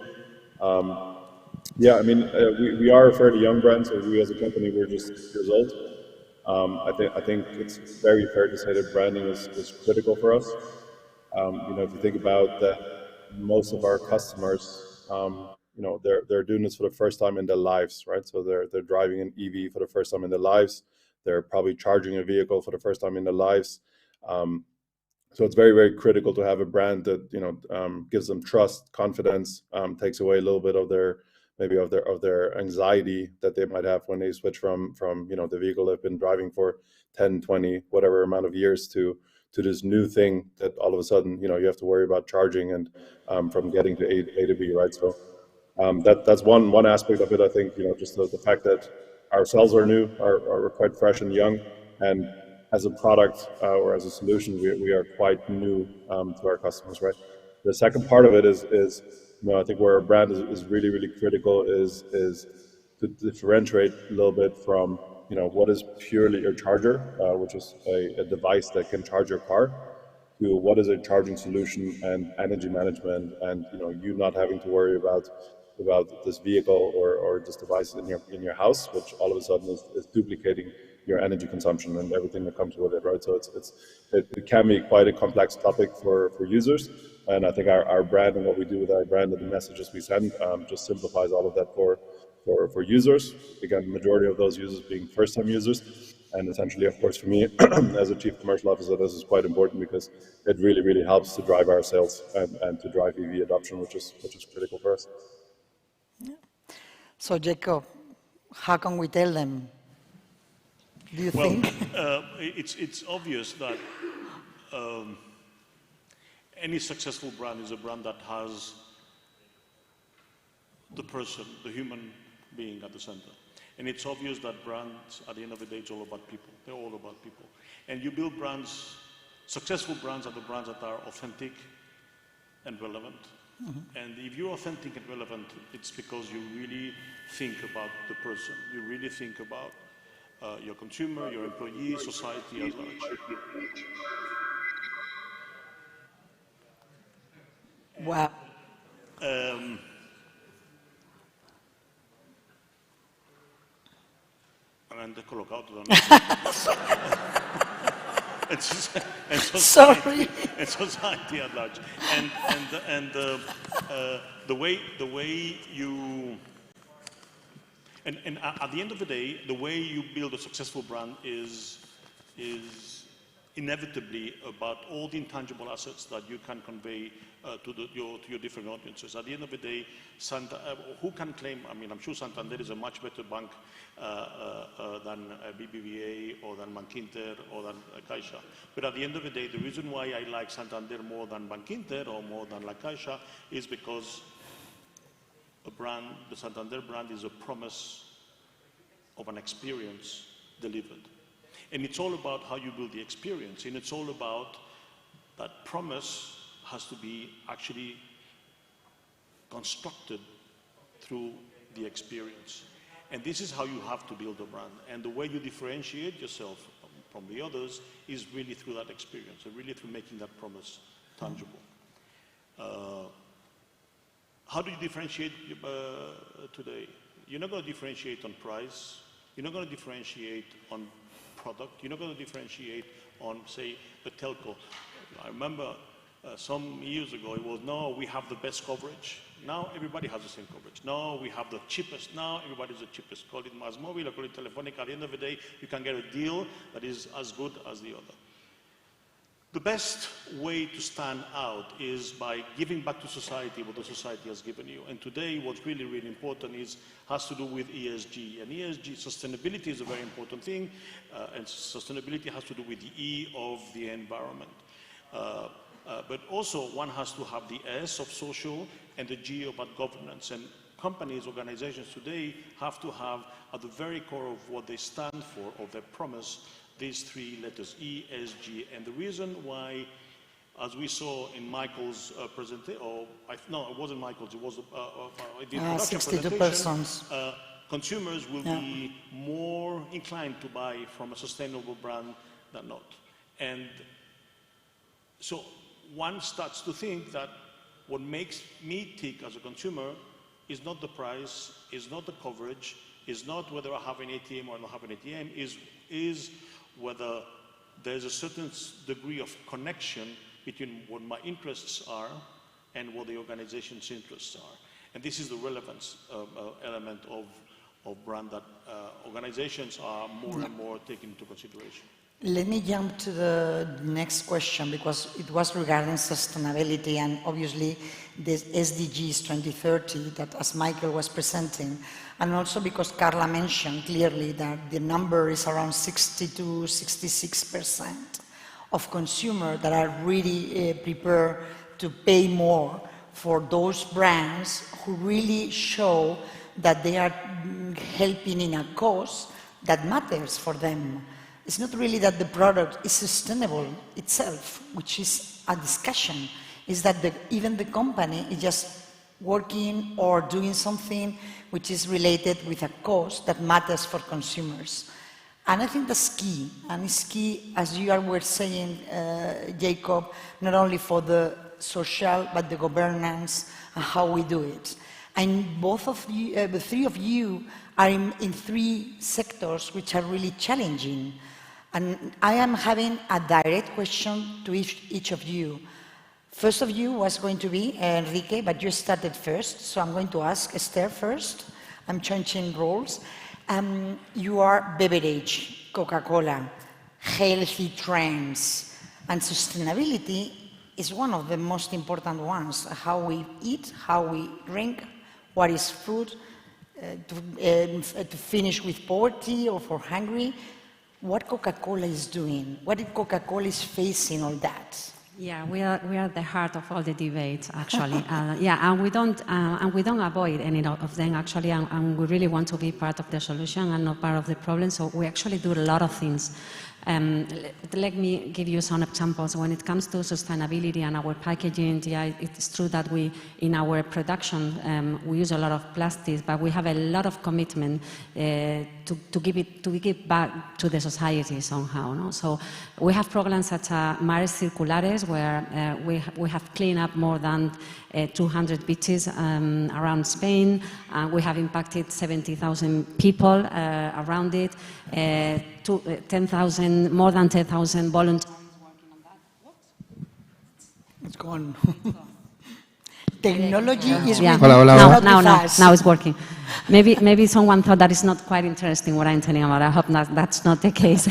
R: Yeah, I mean, we are a fairly young brand, so we as a company, we're just 6 years old. I think it's very fair to say that branding is critical for us. You know, if you think about that, most of our customers, you know, they're doing this for the first time in their lives, right? So they're driving an EV for the first time in their lives. They're probably charging a vehicle for the first time in their lives. So it's very, very critical to have a brand that, you know, gives them trust, confidence, takes away a little bit of their anxiety that they might have when they switch from you know, the vehicle they've been driving for 10, 20, whatever amount of years to this new thing that all of a sudden, you know, you have to worry about charging and from getting to A to B, right? So that's one aspect of it. I think, you know, just the fact that ourselves are new, are quite fresh and young, and as a product or as a solution, we are quite new to our customers, right? The second part of it is you know, I think where our brand is really, really critical is to differentiate a little bit from, you know, what is purely a charger, which is a device that can charge your car, to what is a charging solution and energy management, and, you know, you not having to worry about this vehicle or this device in your house, which all of a sudden is duplicating your energy consumption and everything that comes with it, right? So it can be quite a complex topic for users, and I think our brand and what we do with our brand and the messages we send just simplifies all of that for users. Again, the majority of those users being first-time users, and essentially, of course, for me as a chief commercial officer, this is quite important because it really, really helps to drive our sales and to drive EV adoption, which is critical for us.
Q: So Jacob, how can we tell them? Do you think?
U: It's obvious that any successful brand is a brand that has the person, the human being at the center. And it's obvious that brands, at the end of the day, it's all about people. They're all about people. And you build brands, successful brands are the brands that are authentic and relevant. And if you're authentic and relevant, it's because you really think about the person. You really think about your consumer, your employee, society at large.
Q: Wow.
U: And
Q: Sorry.
U: And society at large. And the way you and at the end of the day, the way you build a successful brand is inevitably about all the intangible assets that you can convey to your different audiences. At the end of the day, who can claim? I mean, I'm sure Santander is a much better bank than BBVA or than Bankinter or than Caixa. But at the end of the day, the reason why I like Santander more than Bankinter or more than La Caixa is because a brand, the Santander brand, is a promise of an experience delivered. And it's all about how you build the experience, and it's all about that promise has to be actually constructed through the experience. And this is how you have to build a brand. And the way you differentiate yourself from the others is really through that experience, and really through making that promise tangible. How do you differentiate today? You're not going to differentiate on price. You're not going to differentiate on product. You're not going to differentiate on, say, a telco. I remember some years ago it was, no, we have the best coverage. Now everybody has the same coverage. No, we have the cheapest. Now everybody's the cheapest. Call it MásMóvil or call it Telefónica. At the end of the day, you can get a deal that is as good as the other. The best way to stand out is by giving back to society what the society has given you. And today, what's really, really important has to do with ESG. And ESG, sustainability is a very important thing, and sustainability has to do with the E of the environment. But also, one has to have the S of social and the G about governance. And companies, organizations today have to have at the very core of what they stand for, of their promise, these three letters, E, S, G. And the reason why, as we saw in Michael's presentation, no, it wasn't Michael's, it was the introduction
Q: 62
U: presentation,
Q: persons.
U: Consumers will be more inclined to buy from a sustainable brand than not. And so one starts to think that what makes me tick as a consumer is not the price, is not the coverage, is not whether I have an ATM or I don't have an ATM, is whether there's a certain degree of connection between what my interests are and what the organization's interests are. And this is the relevance element of brand that organizations are more and more taking into consideration.
Q: Let me jump to the next question, because it was regarding sustainability and obviously this SDGs 2030 that, as Michael was presenting, and also because Carla mentioned clearly that the number is around 60 to 66% of consumers that are really prepared to pay more for those brands who really show that they are helping in a cause that matters for them. It's not really that the product is sustainable itself, which is a discussion. It's that even the company is just working or doing something which is related with a cause that matters for consumers. And I think that's key. And it's key, as you were saying, Jacob, not only for the social, but the governance and how we do it. And both of you, the three of you, are in three sectors which are really challenging. And I am having a direct question to each of you. First of you was going to be Enrique, but you started first, so I'm going to ask Esther first. I'm changing roles. You are beverage, Coca-Cola, healthy trends, and sustainability is one of the most important ones. How we eat, how we drink, what is food, to finish with poverty or for hungry. What Coca-Cola is doing? What if Coca-Cola is facing all that?
T: Yeah, we are at the heart of all the debates, actually. And we don't avoid any of them, actually, and we really want to be part of the solution and not part of the problem. So we actually do a lot of things. Let me give you some examples. When it comes to sustainability and our packaging, yeah, it's true that in our production, we use a lot of plastics, but we have a lot of commitment to give back to the society somehow. No? So we have programs such as Mares Circulares, where we have cleaned up more than 200 beaches around Spain. We have impacted 70,000 people around it. More than 10,000 volunteers working on that.
Q: What's going on? Technology is
T: now it's working. Maybe someone thought that it's not quite interesting what I'm telling about. I hope that's not the case.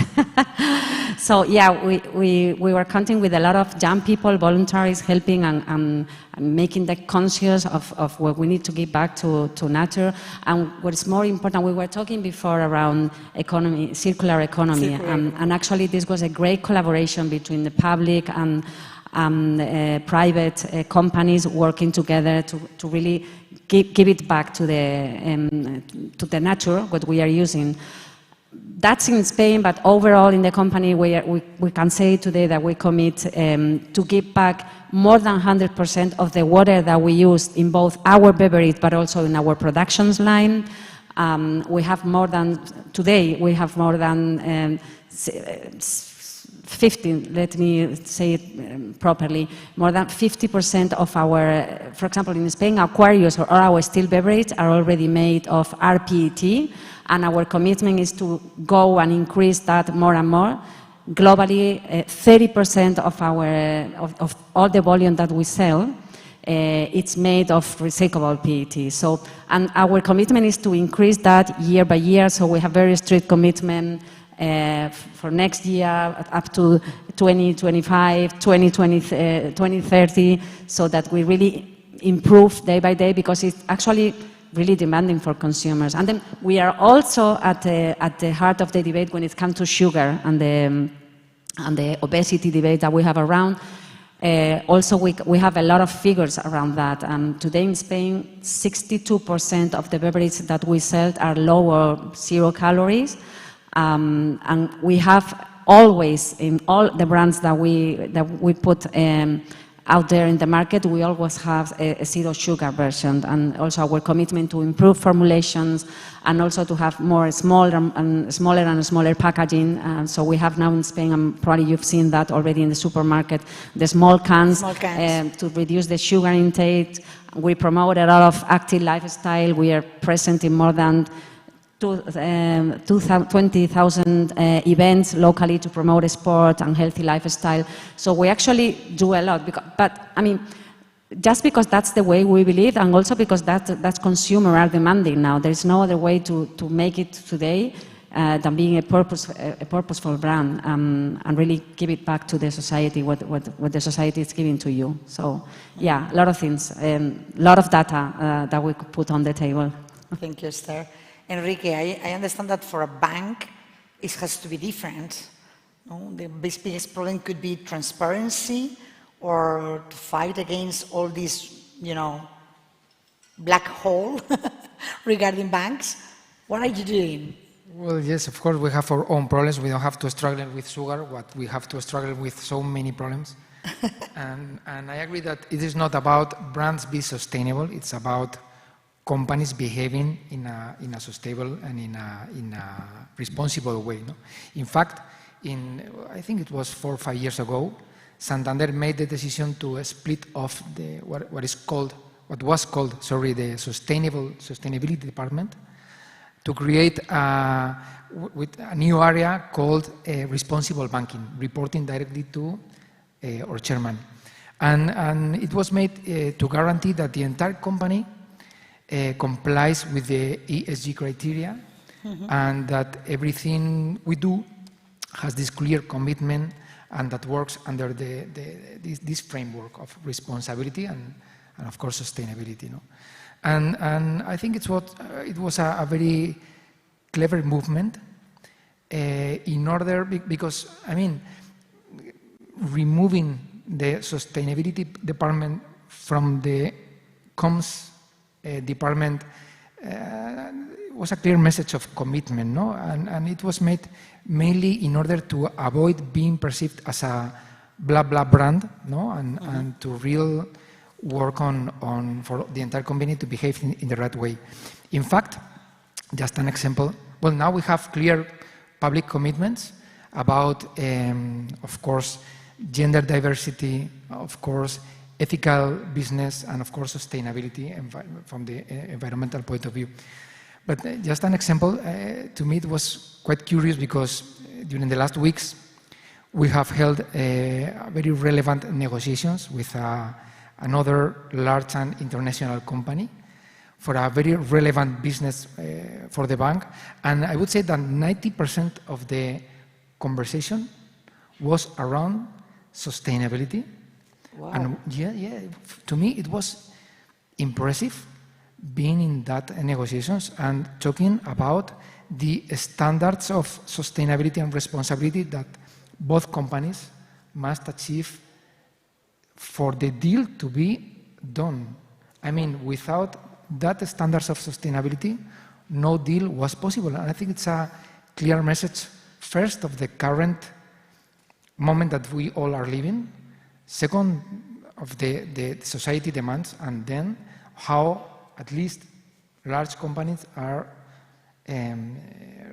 T: So yeah, we were counting with a lot of young people, volunteers helping and making them conscious of what we need to give back to nature. And what's more important, we were talking before around economy, circular economy, and actually this was a great collaboration between the public and private companies working together to really give it back to the nature, what we are using. That's in Spain, but overall in the company we can say today that we commit to give back more than 100% of the water that we use in both our beverage but also in our productions line. We have more than 15, let me say it properly, more than 50% of our, for example, in Spain, Aquarius or our still beverage are already made of rPET, and our commitment is to go and increase that more and more. Globally, 30% of all the volume that we sell, it's made of recyclable PET. So, and our commitment is to increase that year by year, so we have very strict commitment for next year up to 2025, 2030, so that we really improve day by day, because it's actually really demanding for consumers. And then we are also at the heart of the debate when it comes to sugar and the obesity debate that we have around. Also, we have a lot of figures around that. Today in Spain, 62% of the beverages that we sell are low or 0 calories. And we have always, in all the brands that we put out there in the market, we always have a 0 sugar version, and also our commitment to improve formulations and also to have more smaller packaging. So we have now in Spain, and probably you've seen that already in the supermarket, the small cans. To reduce the sugar intake. We promote a lot of active lifestyle. We are present in more than 20,000 events locally to promote sport and healthy lifestyle. So we actually do a lot. But I mean, just because that's the way we believe, and also because that's consumers are demanding now. There's no other way to make it today than being a purposeful brand and really give it back to the society, what the society is giving to you. So yeah, a lot of things, a lot of data that we could put on the table.
Q: Thank you, Esther. Enrique, I understand that for a bank, it has to be different. No? The biggest problem could be transparency, or to fight against all this, black hole regarding banks. What are you doing?
S: Well, yes, of course, we have our own problems. We don't have to struggle with sugar, what we have to struggle with so many problems. and I agree that it is not about brands being sustainable, it's about companies behaving in a sustainable and in a responsible way. No? In fact, I think it was 4 or 5 years ago, Santander made the decision to split off what was called the sustainability department, to create with a new area called responsible banking, reporting directly to our chairman. And it was made to guarantee that the entire company complies with the ESG criteria, and that everything we do has this clear commitment and that works under this framework of responsibility and of course sustainability. No? And I think it was a very clever movement in order, because, I mean, removing the sustainability department from the comms department was a clear message of commitment, no? And it was made mainly in order to avoid being perceived as a blah blah brand, no? And to real work on for the entire company to behave in the right way. In fact, just an example. Well, now we have clear public commitments about, of course, gender diversity, of course, ethical business, and of course, sustainability from the environmental point of view. But just an example, to me it was quite curious, because during the last weeks, we have held very relevant negotiations with another large and international company for a very relevant business for the bank. And I would say that 90% of the conversation was around sustainability. Wow. And to me it was impressive being in that negotiations and talking about the standards of sustainability and responsibility that both companies must achieve for the deal to be done. I mean, without that standards of sustainability, no deal was possible. And I think it's a clear message, first, of the current moment that we all are living, second, of the society demands, and then how at least large companies are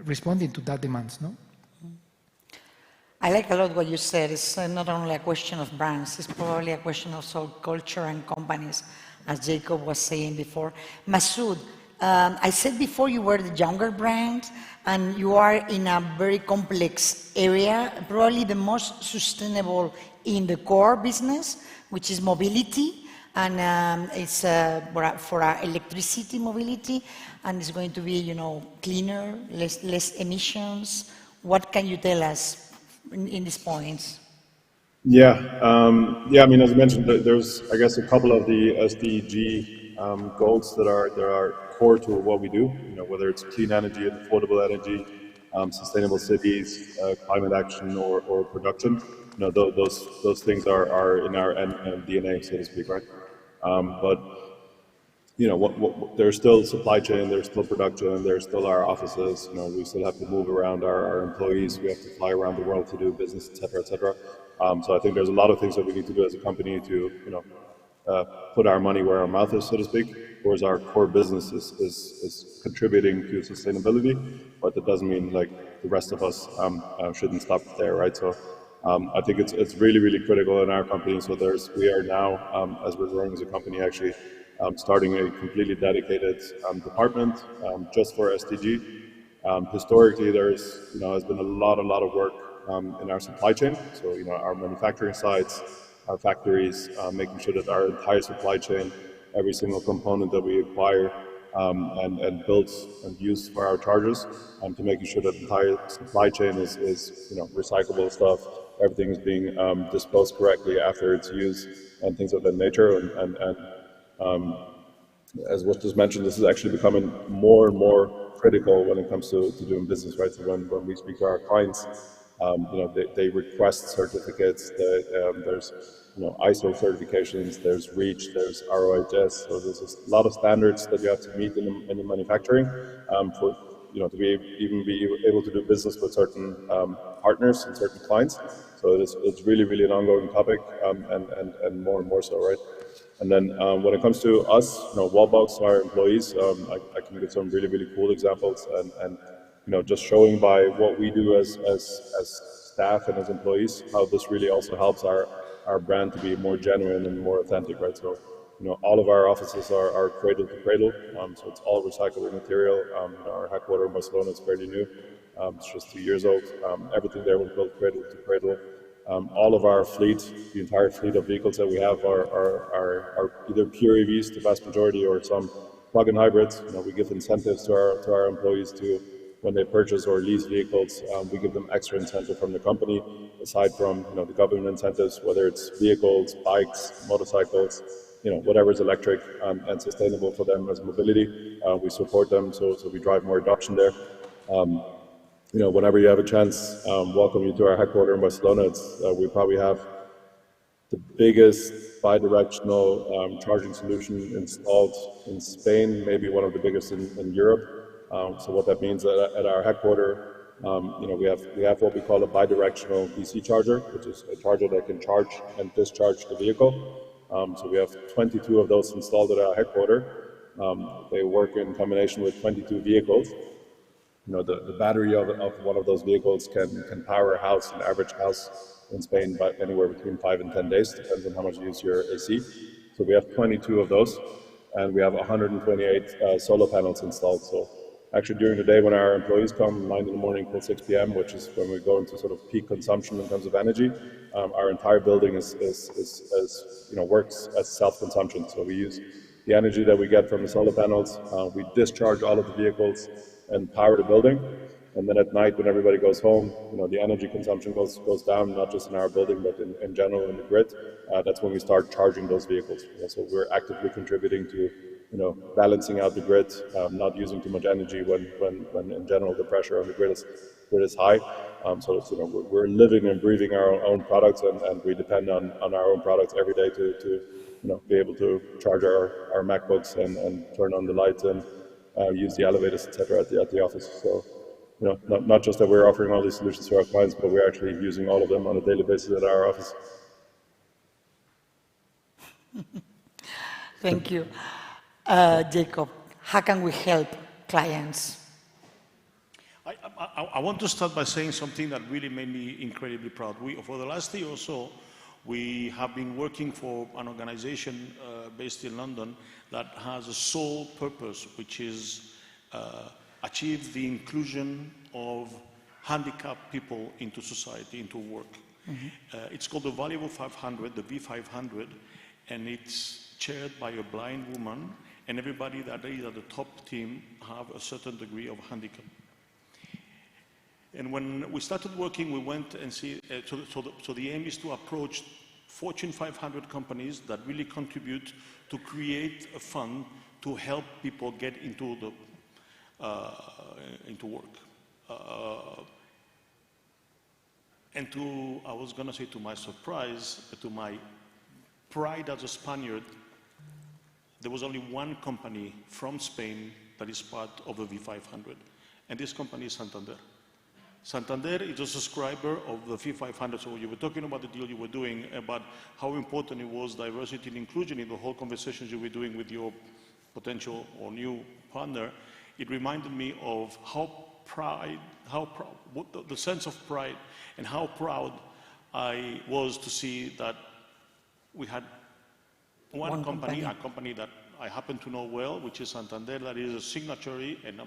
S: responding to that demands, no?
Q: I like a lot what you said. It's not only a question of brands, it's probably a question of culture and companies, as Jacob was saying before. Masood, I said before you were the younger brand, and you are in a very complex area, probably the most sustainable in the core business, which is mobility, and it's for electricity mobility, and it's going to be, you know, cleaner, less emissions. What can you tell us in these points?
R: Yeah, I mean, as I mentioned, there's, I guess, a couple of the SDG goals that are core to what we do. You know, whether it's clean energy and affordable energy, sustainable cities, climate action, or production. You know, those things are in our DNA, so to speak, right? But you know, there's still supply chain, there's still production, there's still our offices. You know, we still have to move around our employees. We have to fly around the world to do business, et cetera, et cetera. So I think there's a lot of things that we need to do as a company to, you know, put our money where our mouth is, so to speak. Whereas our core business is contributing to sustainability, but that doesn't mean like the rest of us shouldn't stop there, right? So I think it's really, really critical in our company. So we are now, as we're growing as a company, actually starting a completely dedicated department just for SDG. Historically, there's, you know, has been a lot of work in our supply chain. So, you know, our manufacturing sites, our factories, making sure that our entire supply chain, every single component that we acquire and build and use for our chargers, to making sure that the entire supply chain is, you know, recyclable stuff. Everything is being disposed correctly after it's used, and things of that nature. And as was just mentioned, this is actually becoming more and more critical when it comes to doing business, right? So when we speak to our clients, you know, they request certificates. There's, you know, ISO certifications, there's REACH, there's ROHS. So there's a lot of standards that you have to meet in the manufacturing for, you know, to be able to do business with certain partners and certain clients. So it's really, really an ongoing topic, and more so, right? And then when it comes to us, you know, Wallbox, our employees, I can give some really, really cool examples, and you know, just showing by what we do as staff and as employees, how this really also helps our brand to be more genuine and more authentic, right? So, you know, all of our offices are cradle to cradle, so it's all recyclable material. Our headquarters in Barcelona is fairly new; it's just 2 years old. Everything there was built cradle to cradle. All of our fleet, the entire fleet of vehicles that we have are either pure EVs, the vast majority, or some plug-in hybrids. You know, we give incentives to our employees to, when they purchase or lease vehicles, we give them extra incentive from the company, aside from, you know, the government incentives, whether it's vehicles, bikes, motorcycles, whatever is electric and sustainable for them as mobility. We support them, so we drive more adoption there. Whenever you have a chance, welcome you to our headquarters in Barcelona. We probably have the biggest bi-directional charging solution installed in Spain, maybe one of the biggest in Europe. So what that means at our headquarters, we have what we call a bi-directional DC charger, which is a charger that can charge and discharge the vehicle. So we have 22 of those installed at our headquarters. They work in combination with 22 vehicles. The battery of one of those vehicles can power a house, an average house in Spain, by anywhere between 5 and 10 days, depends on how much you use your AC. So we have 22 of those, and we have 128 solar panels installed. So actually during the day when our employees come, 9 in the morning till 6 p.m., which is when we go into sort of peak consumption in terms of energy, our entire building works as self-consumption. So we use the energy that we get from the solar panels, we discharge all of the vehicles and power the building. And then at night, when everybody goes home, the energy consumption goes down, not just in our building, but in general in the grid. That's when we start charging those vehicles. So we're actively contributing to, balancing out the grid, not using too much energy when in general the pressure on the grid is high. So we're living and breathing our own products, and we depend on our own products every day to be able to charge our MacBooks and turn on the lights and use the elevators, etc. at the office. So. Not just that we're offering all these solutions to our clients, but we're actually using all of them on a daily basis at our office.
Q: Thank you. Jacob, how can we help clients?
U: I want to start by saying something that really made me incredibly proud. For the last year or so, we have been working for an organization based in London that has a sole purpose, which is achieve the inclusion of handicapped people into society, into work. Mm-hmm. It's called the Valuable 500, the V500, and it's chaired by a blind woman, and everybody that is at the top team have a certain degree of handicap. And when we started working, we went and see, so the aim is to approach Fortune 500 companies that really contribute to create a fund to help people get into work. And I was going to say to my surprise, to my pride as a Spaniard, there was only one company from Spain that is part of the V500, and this company is Santander. Santander is a subscriber of the V500, so you were talking about the deal you were doing, about how important it was diversity and inclusion in the whole conversations you were doing with your potential or new partner. It reminded me of the sense of pride and how proud I was to see that we had one company, a company that I happen to know well, which is Santander, that is a signatory and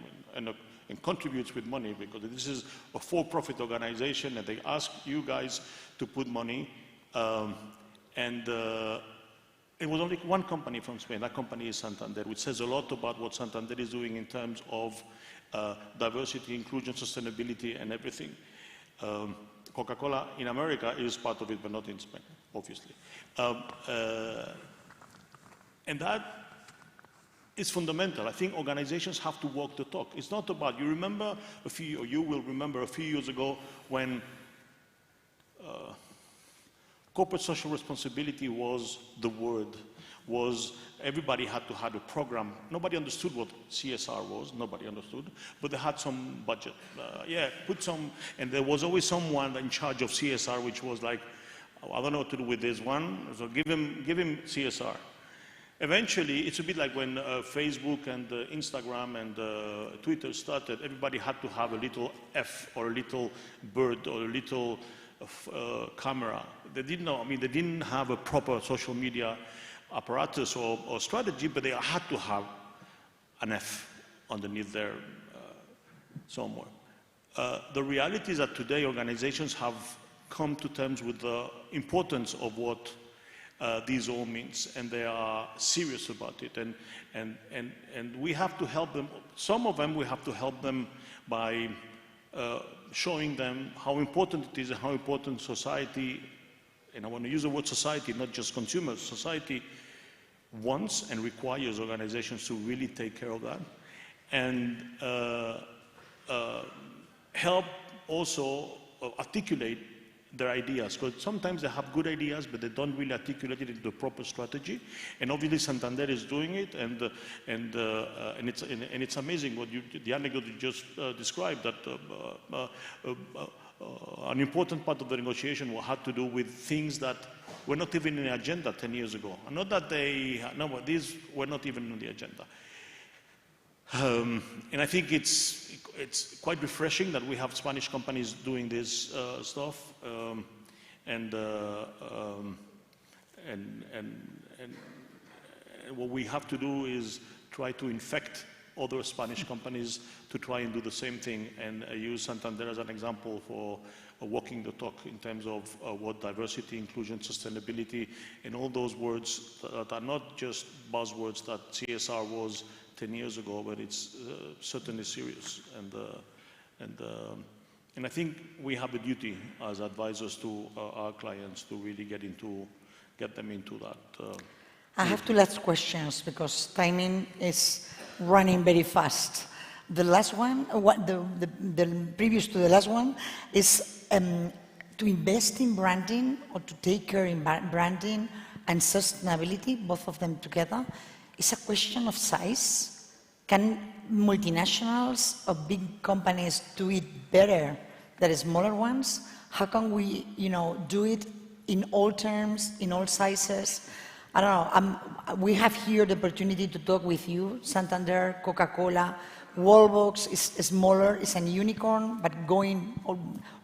U: contributes with money, because this is a for-profit organization and they ask you guys to put money. It was only one company from Spain. That company is Santander, which says a lot about what Santander is doing in terms of diversity, inclusion, sustainability, and everything. Coca-Cola in America is part of it, but not in Spain, obviously. And that is fundamental. I think organizations have to walk the talk. It's not about, you will remember a few years ago when corporate social responsibility was the word, everybody had to have a program. Nobody understood what CSR was, nobody understood, but they had some budget. And there was always someone in charge of CSR, which was like, I don't know what to do with this one, so give him CSR. Eventually, it's a bit like when Facebook and Instagram and Twitter started, everybody had to have a little F or a little bird or a little camera. They didn't know, they didn't have a proper social media apparatus or strategy, but they had to have an F underneath there somewhere. The reality is that today organizations have come to terms with the importance of what these all means, and they are serious about it. And we have to help them. Some of them we have to help them by showing them how important it is and how important society, and I want to use the word society, not just consumers, society wants and requires organizations to really take care of that, and help also articulate their ideas, because sometimes they have good ideas, but they don't really articulate it into the proper strategy. And obviously, Santander is doing it, and it's amazing what the anecdote you just described, that an important part of the negotiation had to do with things that were not even in the agenda 10 years ago. And not that these were not even on the agenda. And I think it's quite refreshing that we have Spanish companies doing this stuff, and what we have to do is try to infect other Spanish companies to try and do the same thing, and use Santander as an example for walking the talk in terms of what diversity, inclusion, sustainability, and all those words that are not just buzzwords that CSR was 10 years ago, but it's certainly serious. And I think we have a duty as advisors to our clients to really get them into that.
Q: I have two last questions because timing is running very fast. The last one, the previous to the last one, is to invest in branding or to take care in branding and sustainability, both of them together. It's a question of size. Can multinationals or big companies do it better than smaller ones? How can we, do it in all terms, in all sizes? I don't know. We have here the opportunity to talk with you, Santander, Coca-Cola. Wallbox is smaller, it's a unicorn, but going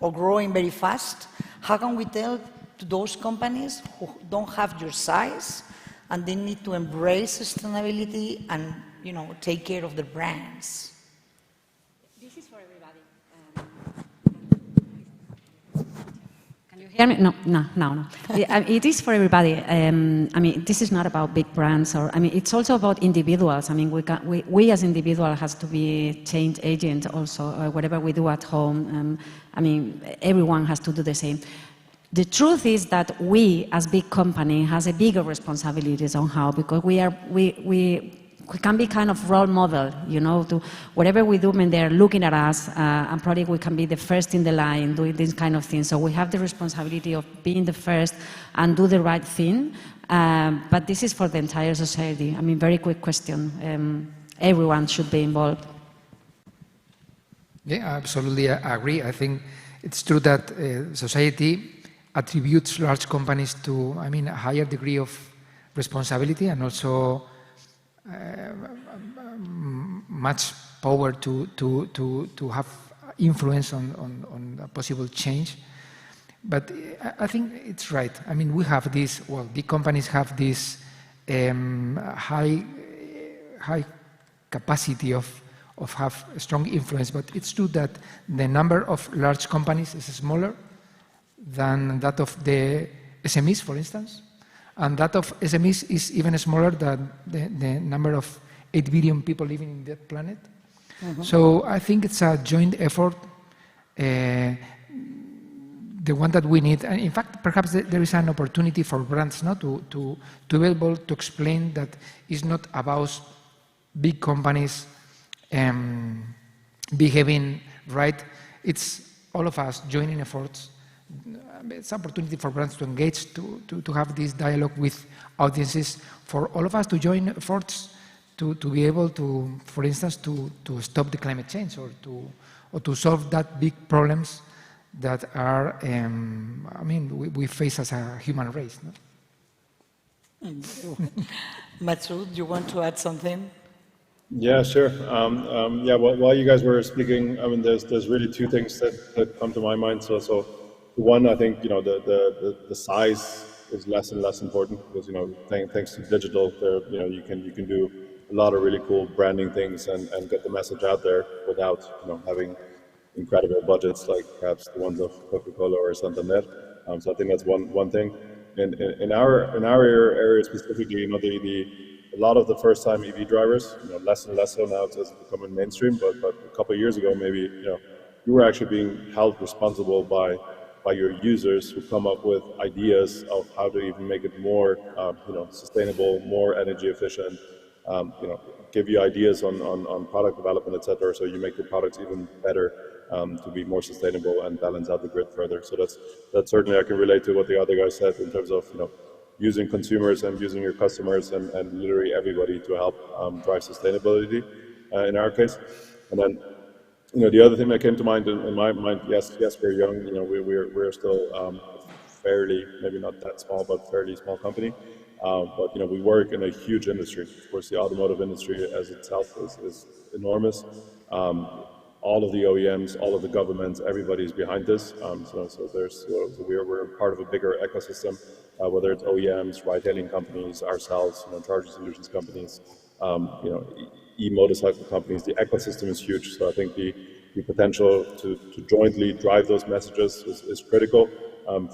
Q: or growing very fast. How can we tell to those companies who don't have your size and they need to embrace sustainability and take care of their brands?
T: This is for everybody. Can you hear me? No. It is for everybody. This is not about big brands, it's also about individuals. We as individuals has to be change agent also. Whatever we do at home, everyone has to do the same. The truth is that we, as big company, has a bigger responsibility somehow, because we can be kind of role model, to whatever we do when they're looking at us, and probably we can be the first in the line doing this kind of thing. So we have the responsibility of being the first and do the right thing. But this is for the entire society. Very quick question. Everyone should be involved.
S: Yeah, I absolutely agree. I think it's true that society attributes large companies to, a higher degree of responsibility and also much power to have influence on a possible change. But I think it's right. We have this, big companies have this high capacity of have strong influence, but it's true that the number of large companies is smaller than that of the SMEs, for instance. And that of SMEs is even smaller than the number of 8 billion people living in that planet. Mm-hmm. So I think it's a joint effort, the one that we need. And in fact, perhaps there is an opportunity for brands to be able to explain that it's not about big companies behaving right. It's all of us joining efforts. It's an opportunity for brands to engage, to have this dialogue with audiences, for all of us to join efforts to be able to, for instance, to stop the climate change or to solve that big problems that are, we face as a human race. No?
Q: Masood, you want to add something?
R: Yeah, sure. While you guys were speaking, there's really two things that come to my mind. So one, I think, the size is less and less important because, thanks to digital, you can do a lot of really cool branding things and get the message out there without, having incredible budgets like perhaps the ones of Coca-Cola or Santander. So I think that's one thing. In our area specifically, a lot of the first-time EV drivers, less and less so now it's becoming mainstream. But a couple of years ago, maybe, you were actually being held responsible by by your users who come up with ideas of how to even make it more sustainable, more energy efficient, give you ideas on product development, etc. So you make your products even better to be more sustainable and balance out the grid further. So that's certainly, I can relate to what the other guy said in terms of using consumers and using your customers and literally everybody to help drive sustainability in our case. And then the other thing that came to mind in my mind, yes, we're young. We're still fairly, maybe not that small, but fairly small company. But we work in a huge industry. Of course, the automotive industry as itself is enormous. All of the OEMs, all of the governments, everybody's behind this. So we're part of a bigger ecosystem, whether it's OEMs, ride-hailing companies, ourselves, charging solutions companies, e-motorcycle companies. The ecosystem is huge. So I think the potential to jointly drive those messages is critical.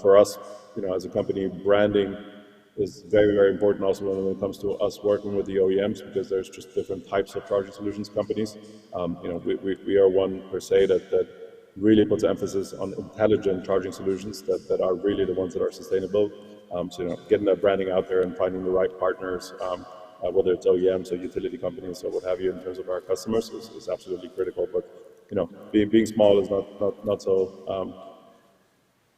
R: For us, as a company, branding is very, very important also when it comes to us working with the OEMs, because there's just different types of charging solutions companies. We are one per se that really puts emphasis on intelligent charging solutions that are really the ones that are sustainable. So getting that branding out there and finding the right partners, whether it's OEMs or utility companies or what have you in terms of our customers is absolutely critical. But being small is not so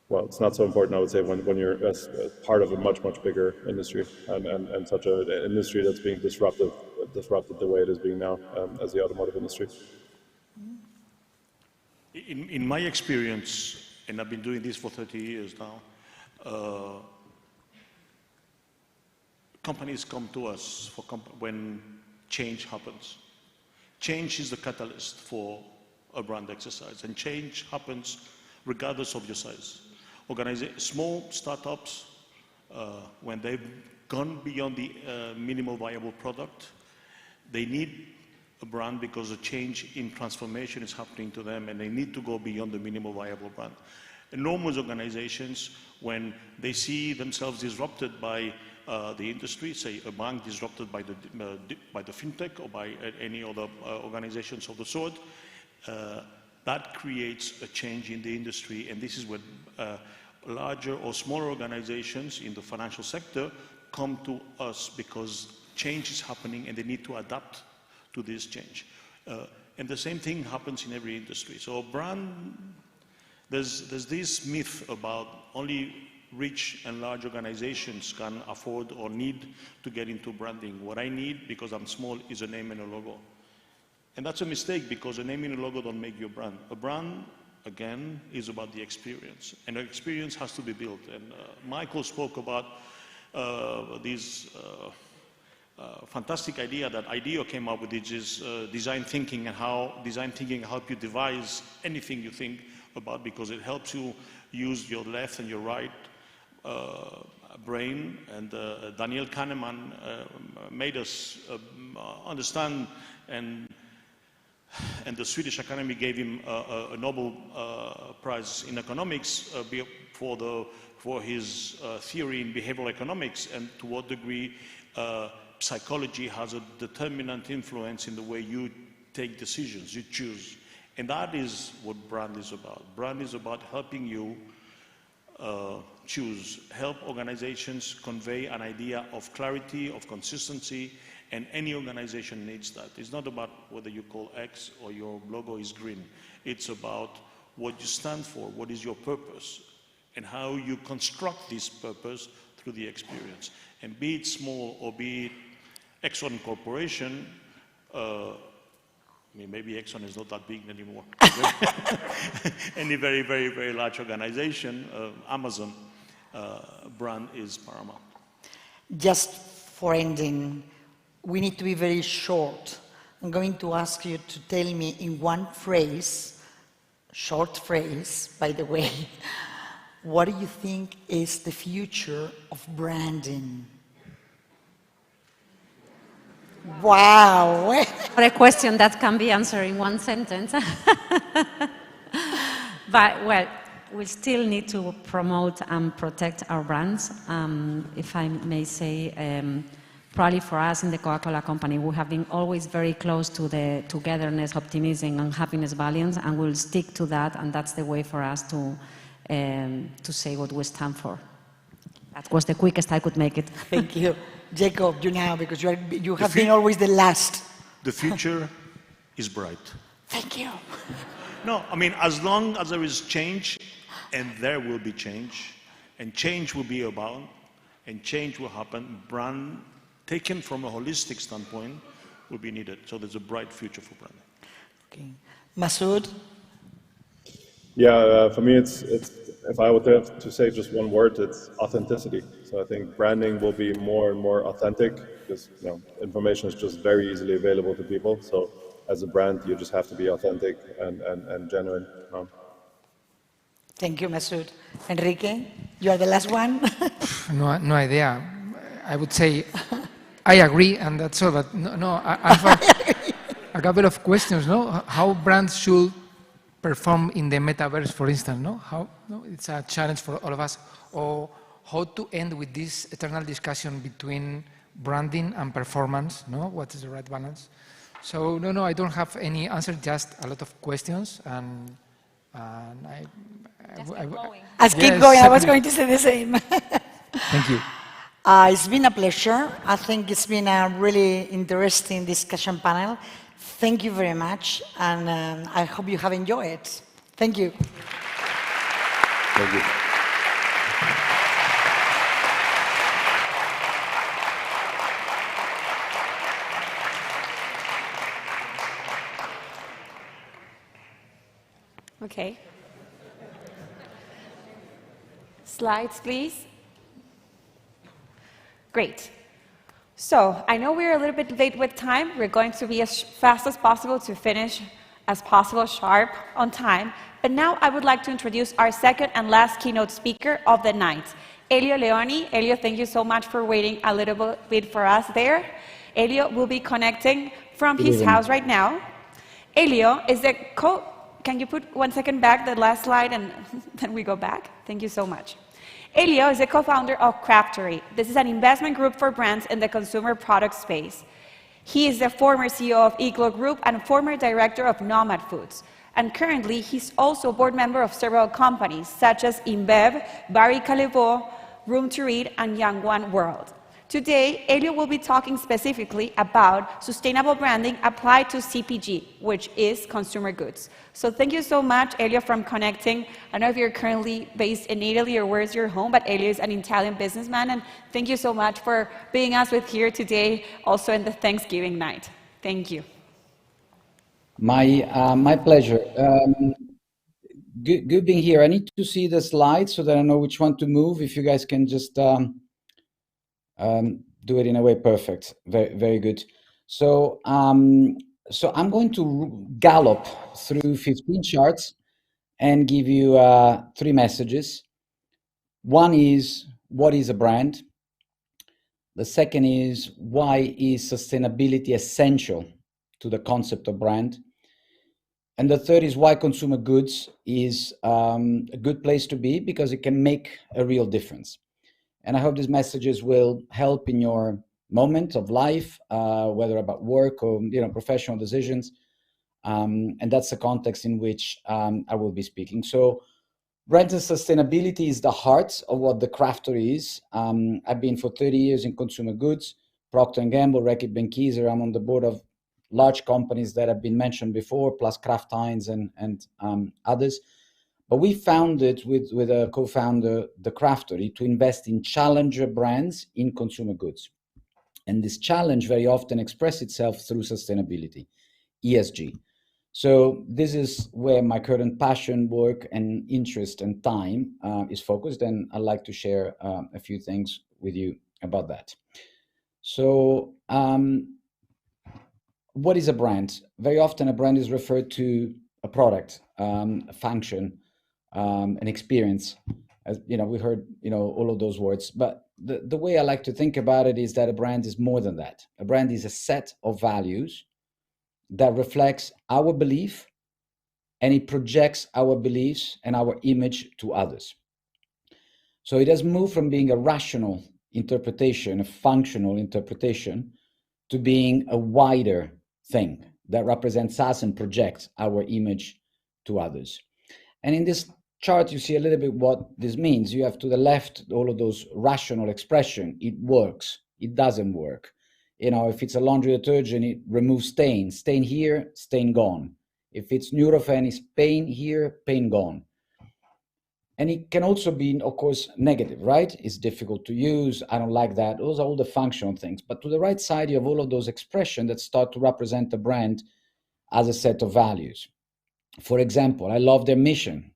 R: well, it's not so important, I would say, when you're as part of a much bigger industry and such an industry that's being disrupted the way it is being now as the automotive industry.
U: In my experience, and I've been doing this for 30 years now, companies come to us when change happens. Change is the catalyst for a brand exercise, and change happens regardless of your size. Small startups, when they've gone beyond the minimal viable product, they need a brand because a change in transformation is happening to them, and they need to go beyond the minimal viable brand. Enormous organizations, when they see themselves disrupted by the industry, say a bank disrupted by the fintech or by any other organizations of the sort, that creates a change in the industry, and this is when larger or smaller organizations in the financial sector come to us because change is happening and they need to adapt to this change. And the same thing happens in every industry. So brand, there's this myth about only rich and large organizations can afford or need to get into branding. What I need, because I'm small, is a name and a logo. And that's a mistake, because a name and a logo don't make you a brand. A brand, again, is about the experience, and the experience has to be built. And Michael spoke about this fantastic idea that IDEO came up with, which is design thinking, and how design thinking helps you devise anything you think about, because it helps you use your left and your right brain. And Daniel Kahneman made us understand, and the Swedish Academy gave him a Nobel Prize in economics for his theory in behavioral economics, and to what degree psychology has a determinant influence in the way you take decisions, you choose. And that is what brand is about. Brand is about helping you choose, help organizations convey an idea of clarity, of consistency, and any organization needs that. It's not about whether you call X or your logo is green. It's about what you stand for, what is your purpose, and how you construct this purpose through the experience. And be it small or be it Exxon Corporation, maybe Exxon is not that big anymore. Any very, very, very large organization, Amazon, brand is paramount.
Q: Just for ending, we need to be very short. I'm going to ask you to tell me in one phrase, short phrase, by the way, what do you think is the future of branding? Wow!
T: For a question that can be answered in one sentence. But, well, we still need to promote and protect our brands. If I may say, probably for us in the Coca-Cola Company, we have been always very close to the togetherness, optimism, and happiness values, and we'll stick to that, and that's the way for us to to say what we stand for. That was the quickest I could make it.
Q: Thank you. Jacob, you now, because you have been always the last.
U: The future is bright.
Q: Thank you.
U: No, I mean, as long as there is change, and there will be change, and change will be about, and change will happen, brand, taken from a holistic standpoint, will be needed. So there's a bright future for branding.
Q: Okay. Masood?
R: Yeah, for me, it's if I would have to say just one word, it's authenticity. So I think branding will be more and more authentic because information is just very easily available to people. So as a brand, you just have to be authentic and genuine.
Q: Thank you, Masood. Enrique, you are the last one.
S: No idea. I would say I agree, and that's all. But I have a couple of questions. How brands should perform in the metaverse, for instance? How it's a challenge for all of us. Or how to end with this eternal discussion between branding and performance? What is the right balance? So I don't have any answer. Just a lot of questions, and
Q: keep going. I was going to say the same.
S: Thank you.
Q: It's been a pleasure. I think it's been a really interesting discussion panel. Thank you very much, and I hope you have enjoyed it. Thank you.
R: Thank you.
A: Okay. Slides, please. Great. So I know we're a little bit late with time. We're going to be as fast as possible to finish as possible sharp on time. But now I would like to introduce our second and last keynote speaker of the night, Elio Leoni. Elio, thank you so much for waiting a little bit for us there. Elio will be connecting from his house right now. Elio is the Can you put 1 second back, the last slide, and then we go back? Thank you so much. Elio is a co-founder of Craftery. This is an investment group for brands in the consumer product space. He is the former CEO of Iglo Group and former director of Nomad Foods. And currently, he's also board member of several companies, such as InBev, Barry Callebaut, Room to Read, and Young One World. Today, Elio will be talking specifically about sustainable branding applied to CPG, which is consumer goods. So thank you so much, Elio, from connecting. I don't know if you're currently based in Italy or where's your home, but Elio is an Italian businessman, and thank you so much for being us with here today, also in the Thanksgiving night. Thank you.
G: My pleasure. Good being here. I need to see the slides so that I know which one to move. If you guys can just do it in a way perfect. Very, very good. So I'm going to gallop through 15 charts and give you 3 messages. One is, what is a brand? The second is, why is sustainability essential to the concept of brand? And the third is why consumer goods is a good place to be, because it can make a real difference. And I hope these messages will help in your moment of life, whether about work or professional decisions. And that's the context in which I will be speaking. So brand and sustainability is the heart of what the Craftery is. I've been for 30 years in consumer goods, Procter & Gamble, Reckitt Benckiser. I'm on the board of large companies that have been mentioned before, plus Kraft Heinz and others. But we founded with a co-founder, the Craftery, to invest in challenger brands in consumer goods. And this challenge very often expresses itself through sustainability, ESG. So this is where my current passion, work, and interest and time is focused. And I'd like to share a few things with you about that. So what is a brand? Very often a brand is referred to a product, a function, an experience. As we heard all of those words, but the way I like to think about it is that a brand is more than that. A brand is a set of values that reflects our belief, and it projects our beliefs and our image to others. So it has moved from being a rational interpretation, a functional interpretation, to being a wider thing that represents us and projects our image to others. And in this chart, you see a little bit what this means. You have to the left all of those rational expression. It works. It doesn't work. You know, if it's a laundry detergent, it removes stain. Stain here, stain gone. If it's Nurofen, it's pain here, pain gone. And it can also be, of course, negative, right? It's difficult to use. I don't like that. Those are all the functional things. But to the right side, you have all of those expressions that start to represent the brand as a set of values. For example, I love their mission.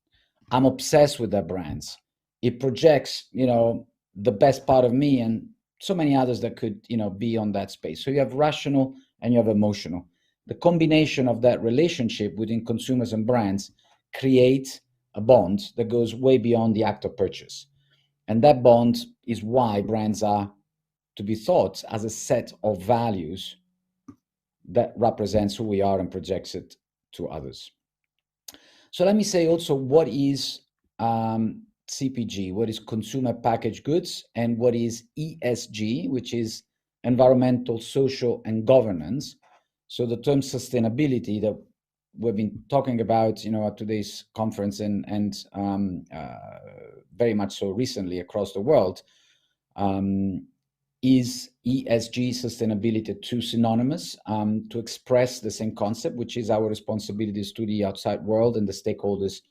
G: I'm obsessed with their brands. It projects, you know, the best part of me and so many others that could, you know, be on that space. So you have rational and you have emotional. The combination of that relationship within consumers and brands creates a bond that goes way beyond the act of purchase. And that bond is why brands are to be thought as a set of values that represents who we are and projects it to others. So let me say also, what is CPG, what is consumer packaged goods, and what is ESG, which is environmental, social, and governance. So the term sustainability that we've been talking about, you know, at today's conference and very much so recently across the world, is ESG, sustainability, two synonymous to express the same concept, which is our responsibilities to the outside world and the stakeholders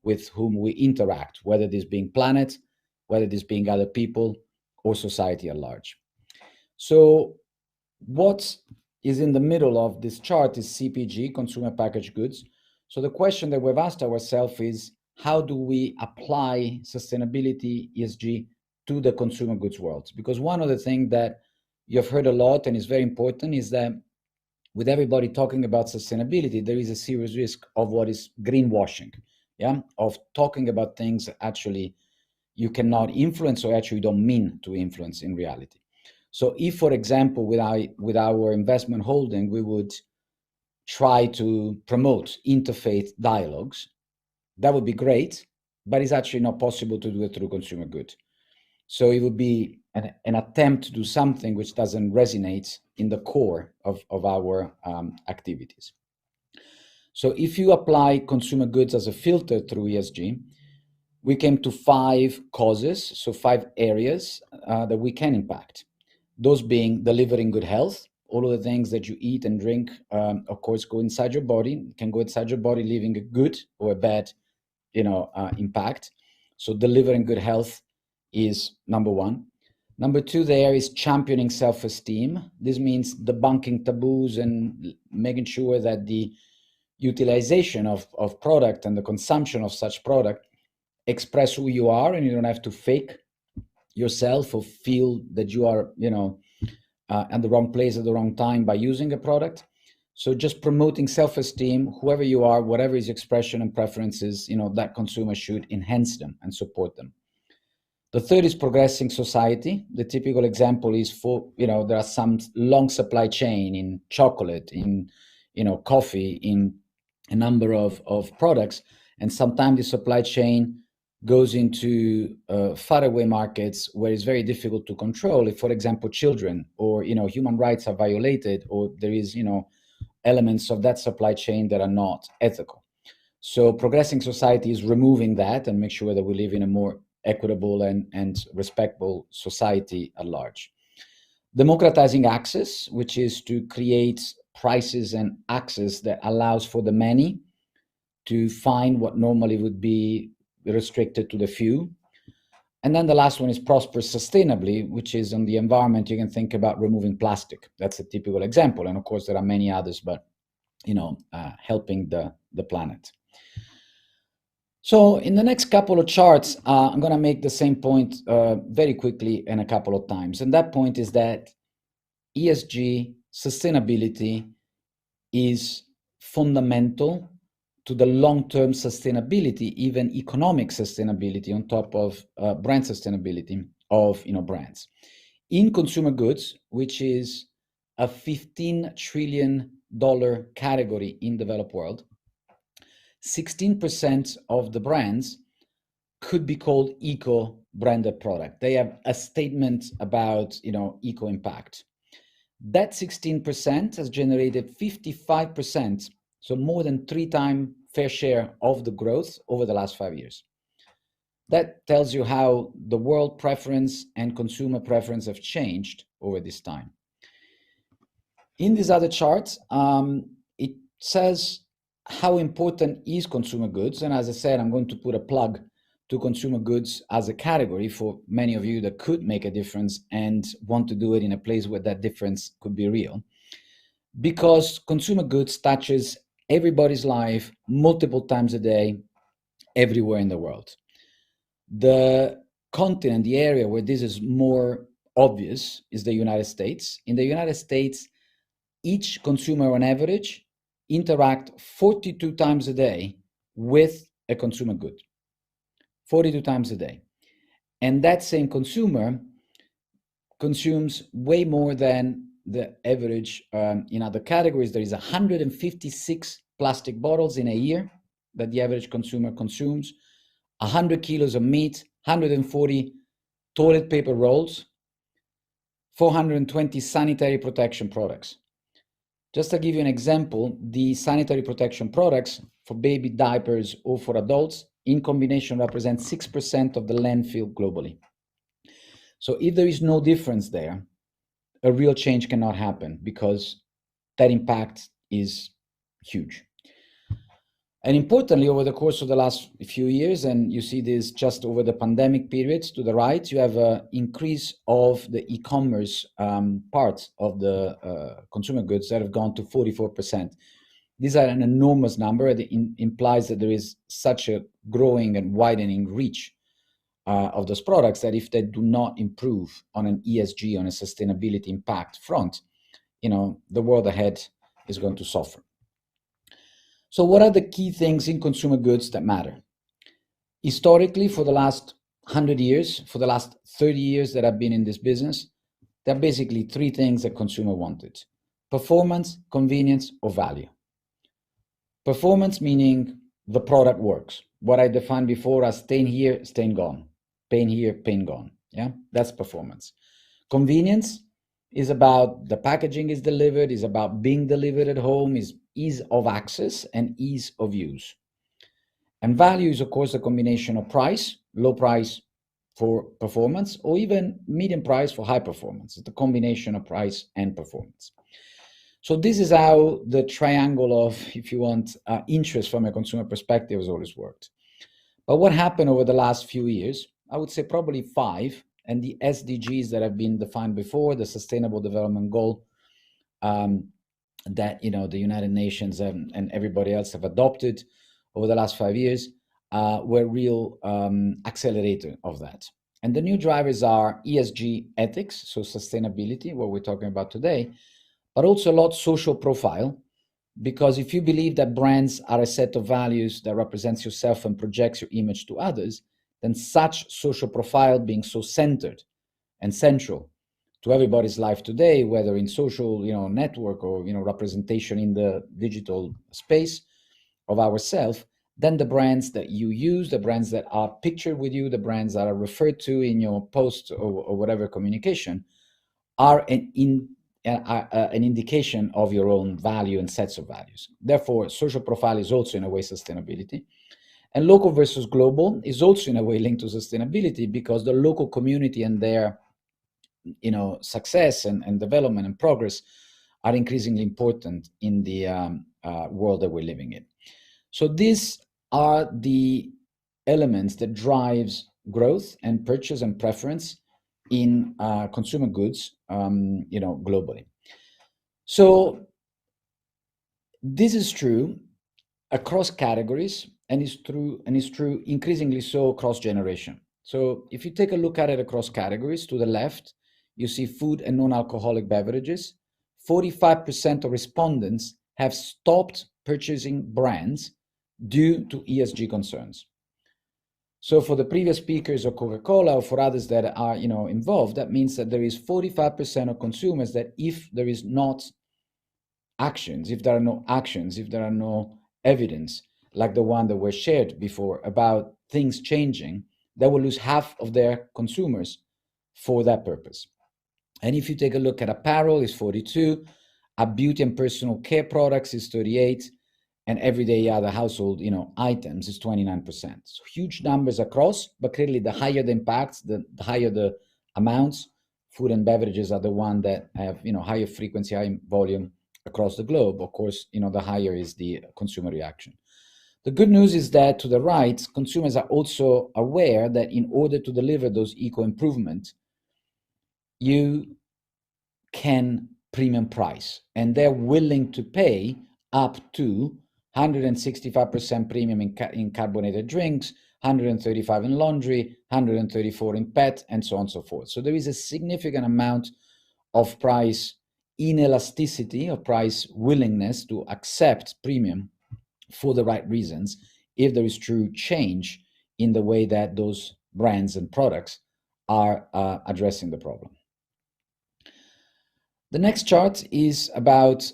G: with whom we interact, whether this being planet, whether this being other people or society at large. So what is in the middle of this chart is CPG, consumer packaged goods. So the question that we've asked ourselves is, how do we apply sustainability, ESG, to the consumer goods world? Because one of the things that you've heard a lot and is very important is that with everybody talking about sustainability, there is a serious risk of what is greenwashing, of talking about things that actually you cannot influence or actually don't mean to influence in reality. So if, for example, with our investment holding, we would try to promote interfaith dialogues, that would be great, but it's actually not possible to do it through consumer goods. So it would be an attempt to do something which doesn't resonate in the core of our activities. So if you apply consumer goods as a filter through ESG, we came to 5 causes, so 5 areas that we can impact. Those being delivering good health. All of the things that you eat and drink, of course, go inside your body, can go inside your body, leaving a good or a bad, impact. So delivering good health is number 1. Number 2 there is championing self-esteem. This means debunking taboos and making sure that the utilization of product and the consumption of such product express who you are, and you don't have to fake yourself or feel that you are, at the wrong place at the wrong time by using a product. So just promoting self-esteem, whoever you are, whatever his expression and preferences, that consumer should enhance them and support them. The third is progressing society. The typical example is there are some long supply chain in chocolate, in, coffee, in a number of products. And sometimes the supply chain goes into faraway markets where it's very difficult to control if, for example, children or, human rights are violated, or there is, elements of that supply chain that are not ethical. So progressing society is removing that and make sure that we live in a more equitable and respectful society at large. Democratizing access, which is to create prices and access that allows for the many to find what normally would be restricted to the few. And then the last one is prosper sustainably, which is on the environment. You can think about removing plastic. That's a typical example. And of course, there are many others, but, helping the planet. So in the next couple of charts, I'm going to make the same point very quickly and a couple of times. And that point is that ESG sustainability is fundamental to the long-term sustainability, even economic sustainability on top of brand sustainability of brands. In consumer goods, which is a $15 trillion category in developed world, 16% of the brands could be called eco-branded product. They have a statement about eco impact. That 16% has generated 55%. So more than 3 times fair share of the growth over the last 5 years. that tells you how the world preference and consumer preference have changed over this time. In these other charts, it says how important is consumer goods. And as I said, I'm going to put a plug to consumer goods as a category for many of you that could make a difference and want to do it in a place where that difference could be real. Because consumer goods touches everybody's life multiple times a day, everywhere in the world. The continent, the area where this is more obvious is the United States. In the United States, each consumer on average interact 42 times a day with a consumer good. 42 times a day. And that same consumer consumes way more than the average in other categories. There is 156 plastic bottles in a year that the average consumer consumes, 100 kilos of meat, 140 toilet paper rolls, 420 sanitary protection products. Just to give you an example, the sanitary protection products for baby diapers or for adults in combination represent 6% of the landfill globally. So if there is no difference there, a real change cannot happen because that impact is huge. And importantly, over the course of the last few years, and you see this just over the pandemic periods to the right, you have an increase of the e-commerce part of the consumer goods that have gone to 44%. These are an enormous number. It implies that there is such a growing and widening reach of those products that if they do not improve on an ESG, on a sustainability impact front, the world ahead is going to suffer. So what are the key things in consumer goods that matter? Historically, for the last 100 years, for the last 30 years that I've been in this business, there are basically three things that consumer wanted: performance, convenience, or value. Performance meaning the product works. What I defined before as stain here, stain gone. Pain here, pain gone. Yeah, that's performance. Convenience is about the packaging is delivered, is about being delivered at home, is ease of access and ease of use. And value is, of course, a combination of price, low price for performance, or even medium price for high performance. It's the combination of price and performance. So this is how the triangle of, if you want, interest from a consumer perspective has always worked. But what happened over the last few years, I would say probably 5, and the SDGs that have been defined before, the Sustainable Development Goal that the United Nations and everybody else have adopted over the last 5 years, were real accelerator of that. And the new drivers are ESG ethics, so sustainability, what we're talking about today, but also a lot social profile, because if you believe that brands are a set of values that represents yourself and projects your image to others, then such social profile being so centered and central to everybody's life today, whether in social network or representation in the digital space of ourselves, then the brands that you use, the brands that are pictured with you, the brands that are referred to in your post or whatever communication are an indication of your own value and sets of values. Therefore, social profile is also in a way sustainability. And local versus global is also in a way linked to sustainability, because the local community and their success and development and progress are increasingly important in the world that we're living in. So these are the elements that drives growth and purchase and preference in consumer goods, globally. So this is true across categories, and is true increasingly so across generation. So if you take a look at it across categories, to the left, you see food and non-alcoholic beverages. 45% of respondents have stopped purchasing brands due to ESG concerns. So for the previous speakers of Coca-Cola or for others that are involved, that means that there is 45% of consumers that if there is not actions, if there are no actions, if there are no evidence, like the one that was shared before about things changing, they will lose half of their consumers for that purpose. And if you take a look at apparel, it's 42, at beauty and personal care products is 38, and everyday other household, items is 29%. So huge numbers across, but clearly the higher the impacts, the higher the amounts. Food and beverages are the one that have, higher frequency, high volume across the globe. Of course, the higher is the consumer reaction. The good news is that to the right, consumers are also aware that in order to deliver those eco improvements, you can premium price, and they're willing to pay up to 165% premium in carbonated drinks, 135 in laundry, 134 in pet, and so on and so forth. So there is a significant amount of price inelasticity, or price willingness to accept premium for the right reasons, if there is true change in the way that those brands and products are addressing the problem. The next chart is about,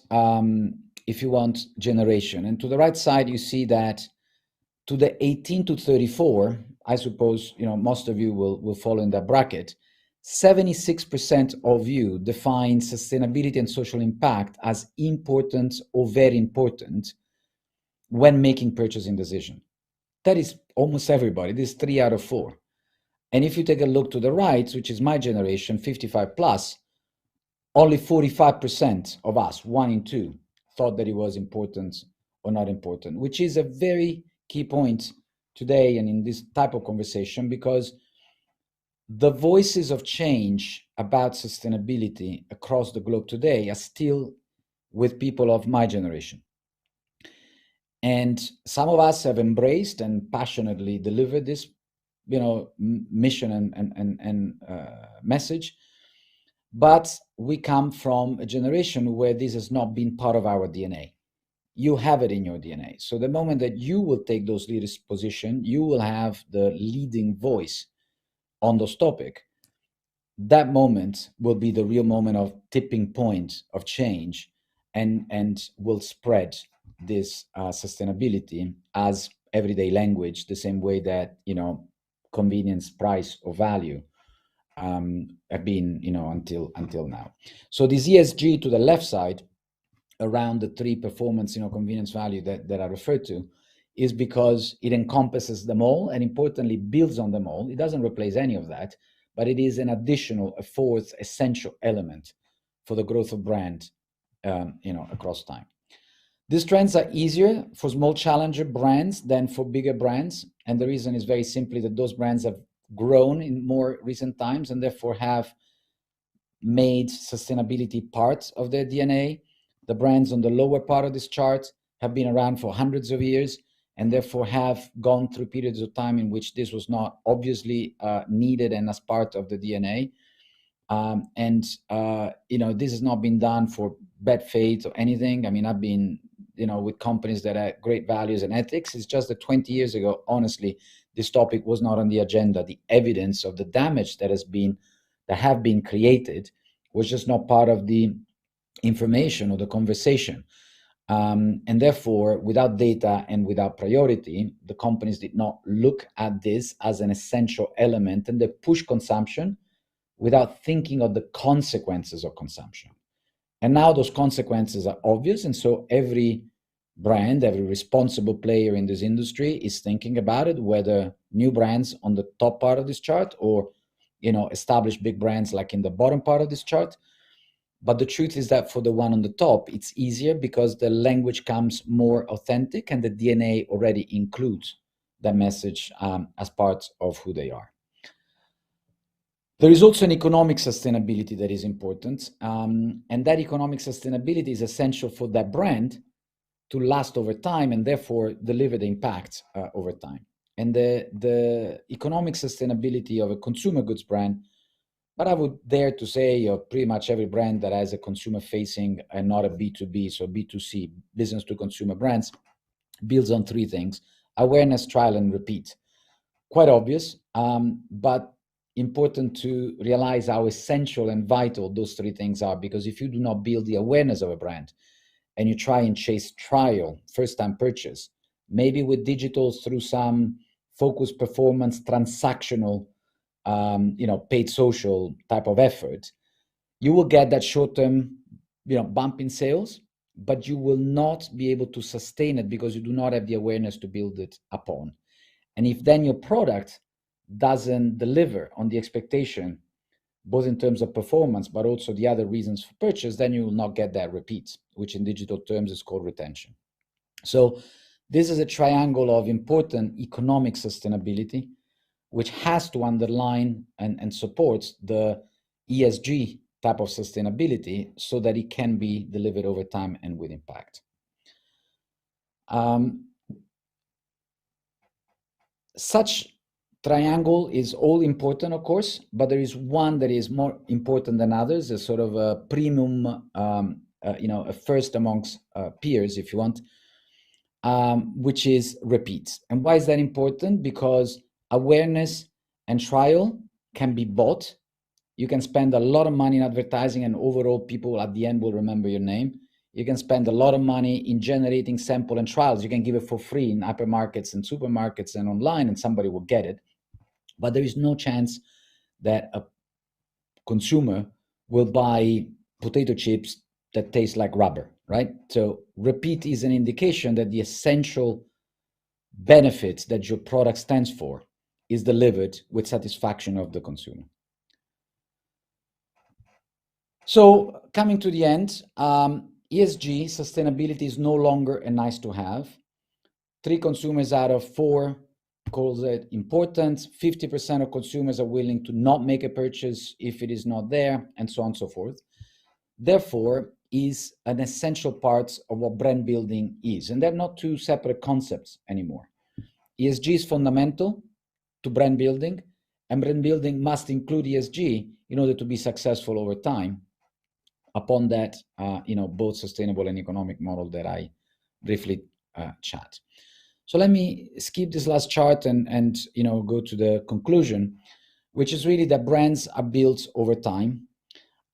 G: if you want, generation. And to the right side, you see that to the 18 to 34, I suppose most of you will fall in that bracket, 76% of you define sustainability and social impact as important or very important when making purchasing decision. That is almost everybody. This is 3 out of 4. And if you take a look to the right, which is my generation, 55 plus, only 45% of us, 1 in 2, thought that it was important or not important, which is a very key point today and in this type of conversation, because the voices of change about sustainability across the globe today are still with people of my generation. And some of us have embraced and passionately delivered this, mission and message. But we come from a generation where this has not been part of our DNA. You have it in your DNA. So the moment that you will take those leadership positions, you will have the leading voice on those topics. That moment will be the real moment of tipping point of change, and will spread this sustainability as everyday language, the same way that convenience, price, or value have been until now. So this ESG to the left side, around the 3 performance, convenience, value that I referred to, is because it encompasses them all and importantly builds on them all. It doesn't replace any of that, but it is an additional, a 4th essential element for the growth of brand across time. These trends are easier for small challenger brands than for bigger brands. And the reason is very simply that those brands have grown in more recent times and therefore have made sustainability part of their DNA. The brands on the lower part of this chart have been around for hundreds of years and therefore have gone through periods of time in which this was not obviously needed and as part of the DNA. This has not been done for bad faith or anything. I mean, I've been, with companies that have great values and ethics. It's just that 20 years ago, honestly, this topic was not on the agenda. The evidence of the damage that have been created was just not part of the information or the conversation. And therefore, without data and without priority, the companies did not look at this as an essential element, and they push consumption without thinking of the consequences of consumption. And now those consequences are obvious, and so every brand, every responsible player in this industry is thinking about it, whether new brands on the top part of this chart or established big brands like in the bottom part of this chart. But the truth is that for the one on the top, it's easier because the language comes more authentic and the DNA already includes that message as part of who they are. There is also an economic sustainability that is important, and that economic sustainability is essential for that brand to last over time and therefore deliver the impact over time. And the economic sustainability of a consumer goods brand, but I would dare to say of pretty much every brand that has a consumer facing and not a B2B, so B2C, business to consumer brands, builds on 3 things: awareness, trial, and repeat. Quite obvious, but important to realize how essential and vital those 3 things are, because if you do not build the awareness of a brand and you try and chase trial, first-time purchase, maybe with digital through some focused performance, transactional, paid social type of effort, you will get that short-term, bump in sales, but you will not be able to sustain it because you do not have the awareness to build it upon. And if then your product doesn't deliver on the expectation, both in terms of performance, but also the other reasons for purchase, then you will not get that repeat, which in digital terms is called retention. So this is a triangle of important economic sustainability, which has to underline and supports the ESG type of sustainability so that it can be delivered over time and with impact. Such triangle is all important, of course, but there is one that is more important than others, a sort of a premium, a first amongst peers, if you want, which is repeats. And why is that important? Because awareness and trial can be bought. You can spend a lot of money in advertising and overall people at the end will remember your name. You can spend a lot of money in generating sample and trials. You can give it for free in hypermarkets and supermarkets and online and somebody will get it. But there is no chance that a consumer will buy potato chips that taste like rubber, right? So repeat is an indication that the essential benefits that your product stands for is delivered with satisfaction of the consumer. So coming to the end, ESG, sustainability is no longer a nice to have. 3 consumers out of 4 calls it important. 50% of consumers are willing to not make a purchase if it is not there, and so on and so forth. Therefore, is an essential part of what brand building is. And they're not 2 separate concepts anymore. ESG is fundamental to brand building, and brand building must include ESG in order to be successful over time upon that, both sustainable and economic model that I briefly chat. So let me skip this last chart and go to the conclusion, which is really that brands are built over time.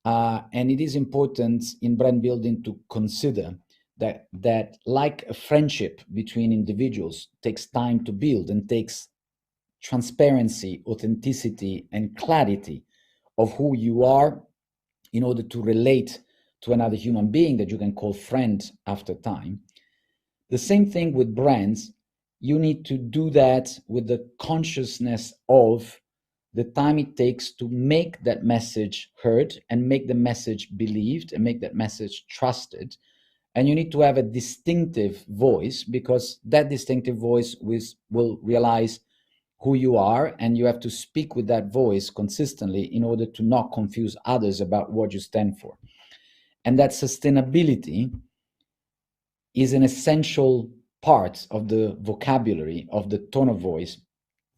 G: And it is important in brand building to consider that like a friendship between individuals takes time to build and takes transparency, authenticity, and clarity of who you are in order to relate to another human being that you can call friend after time. The same thing with brands. You need to do that with the consciousness of the time it takes to make that message heard and make the message believed and make that message trusted. And you need to have a distinctive voice, because that distinctive voice will realize who you are, and you have to speak with that voice consistently in order to not confuse others about what you stand for. And that sustainability is an essential part of the vocabulary, of the tone of voice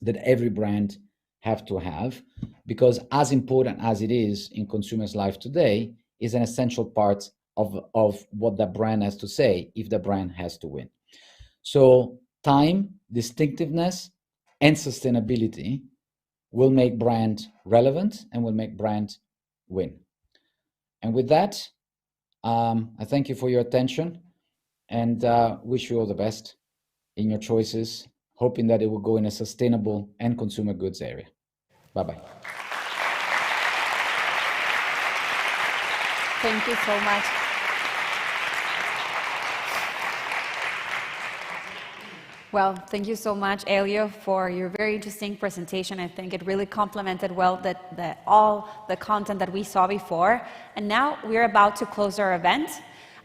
G: that every brand have to have, because as important as it is in consumers' life today, is an essential part of what that brand has to say if the brand has to win. So time, distinctiveness, and sustainability will make brand relevant and will make brand win. And with that, I thank you for your attention and wish you all the best in your choices, hoping that it will go in a sustainable and consumer goods area. Bye-bye.
A: Thank you so much. Well, thank you so much, Elio, for your very interesting presentation. I think it really complemented well all the content that we saw before. And now we're about to close our event.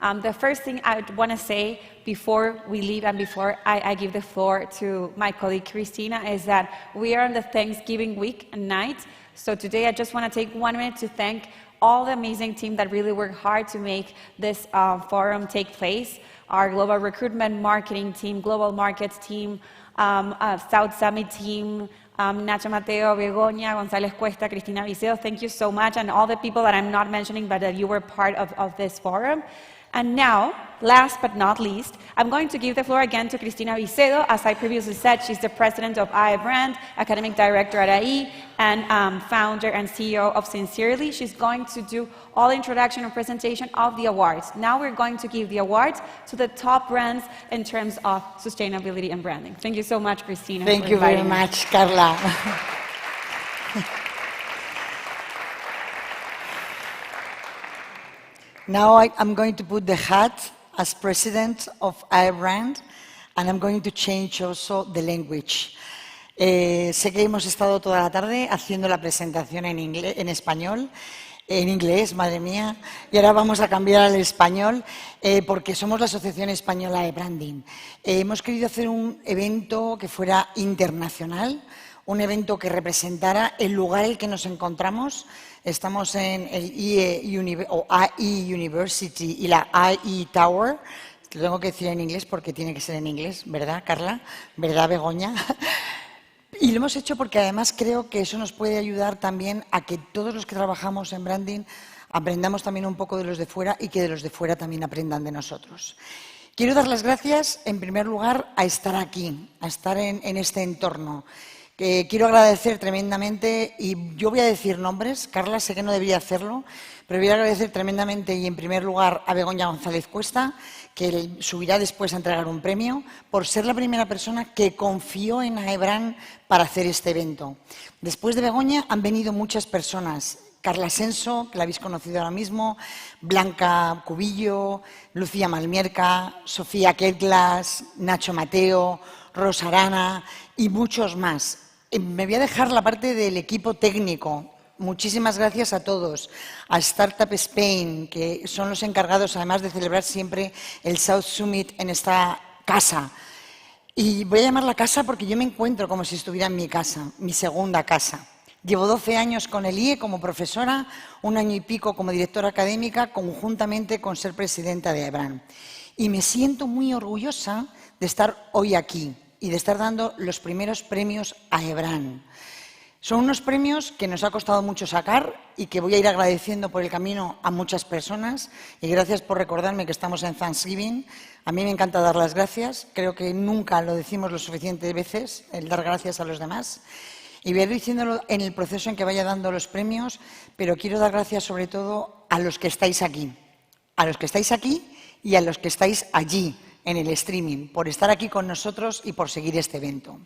A: The first thing I want to say before we leave and before I give the floor to my colleague Cristina is that we are on the Thanksgiving week and night. So today I just want to take 1 minute to thank all the amazing team that really worked hard to make this forum take place. Our global recruitment marketing team, global markets team, South Summit team, Nacho Mateo, Begoña, González Cuesta, Cristina Vicedo, thank you so much, and all the people that I'm not mentioning but that you were part of this forum. And now, last but not least, I'm going to give the floor again to Cristina Vicedo. As I previously said, she's the president of AI Brand, academic director at AI, and founder and CEO of Sincerely. She's going to do all the introduction and presentation of the awards. Now we're going to give the awards to the top brands in terms of sustainability and branding. Thank you so much, Cristina.
Q: Thank you very much, Carla. Now I'm going to put the hat as president of iBrand, and I'm going to change also the language. Sé que hemos estado toda la tarde haciendo la presentación en inglés, madre mía, y ahora vamos a cambiar al español porque somos la Asociación Española de Branding. Hemos querido hacer un evento que fuera internacional, un evento que representara el lugar en el que nos encontramos. Estamos en el IE University y la IE Tower. Lo tengo que decir en inglés porque tiene que ser en inglés, ¿verdad, Carla? ¿Verdad, Begoña? Y lo hemos hecho porque además creo que eso nos puede ayudar también a que todos los que trabajamos en branding aprendamos también un poco de los de fuera y que de los de fuera también aprendan de nosotros. Quiero dar las gracias, en primer lugar, a estar aquí, a estar en este entorno. Quiero agradecer tremendamente, y yo voy a decir nombres, Carla, sé que no debería hacerlo, pero voy a agradecer tremendamente y en primer lugar a Begoña González Cuesta, que subirá después a entregar un premio, por ser la primera persona que confió en iBrand para hacer este evento. Después de Begoña han venido muchas personas. Carla Senso, que la habéis conocido ahora mismo, Blanca Cubillo, Lucía Malmierca, Sofía Ketglas, Nacho Mateo, Rosa Arana y muchos más. Me voy a dejar la parte del equipo técnico. Muchísimas gracias a todos, a Startup Spain, que son los encargados, además de celebrar siempre el South Summit en esta casa. Y voy a llamarla casa porque yo me encuentro como si estuviera en mi casa, mi segunda casa. Llevo 12 años con el IE como profesora, 1 año y pico como directora académica, conjuntamente con ser presidenta de iBrand. Y me siento muy orgullosa de estar hoy aquí y de estar dando los primeros premios a iBrand. Son unos premios que nos ha costado mucho sacar y que voy a ir agradeciendo por el camino a muchas personas. Y gracias por recordarme que estamos en Thanksgiving. A mí me encanta dar las gracias. Creo que nunca lo decimos lo suficientes veces, el dar gracias a los demás. Y voy a ir diciéndolo en el proceso en que vaya dando los premios, pero quiero dar gracias sobre todo a los que estáis aquí. A los que estáis aquí y a los que estáis allí, en el streaming, por estar aquí con nosotros y por seguir este evento.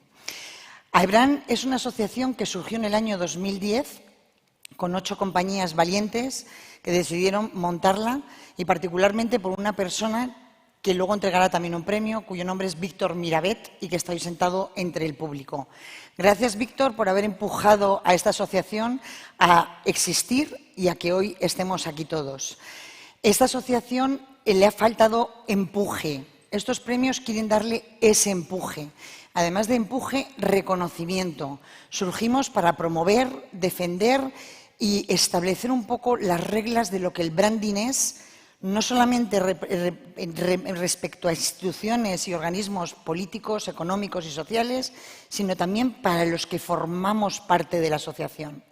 Q: iBrand es una asociación que surgió en el año 2010 con 8 compañías valientes que decidieron montarla y particularmente por una persona que luego entregará también un premio, cuyo nombre es Víctor Mirabet y que está hoy sentado entre el público. Gracias, Víctor, por haber empujado a esta asociación a existir y a que hoy estemos aquí todos. Esta asociación le ha faltado empuje. Estos premios quieren darle ese empuje. Además de empuje, reconocimiento. Surgimos para promover, defender y establecer un poco las reglas de lo que el branding es, no solamente respecto a instituciones y organismos políticos, económicos y sociales, sino también para los que formamos parte de la asociación.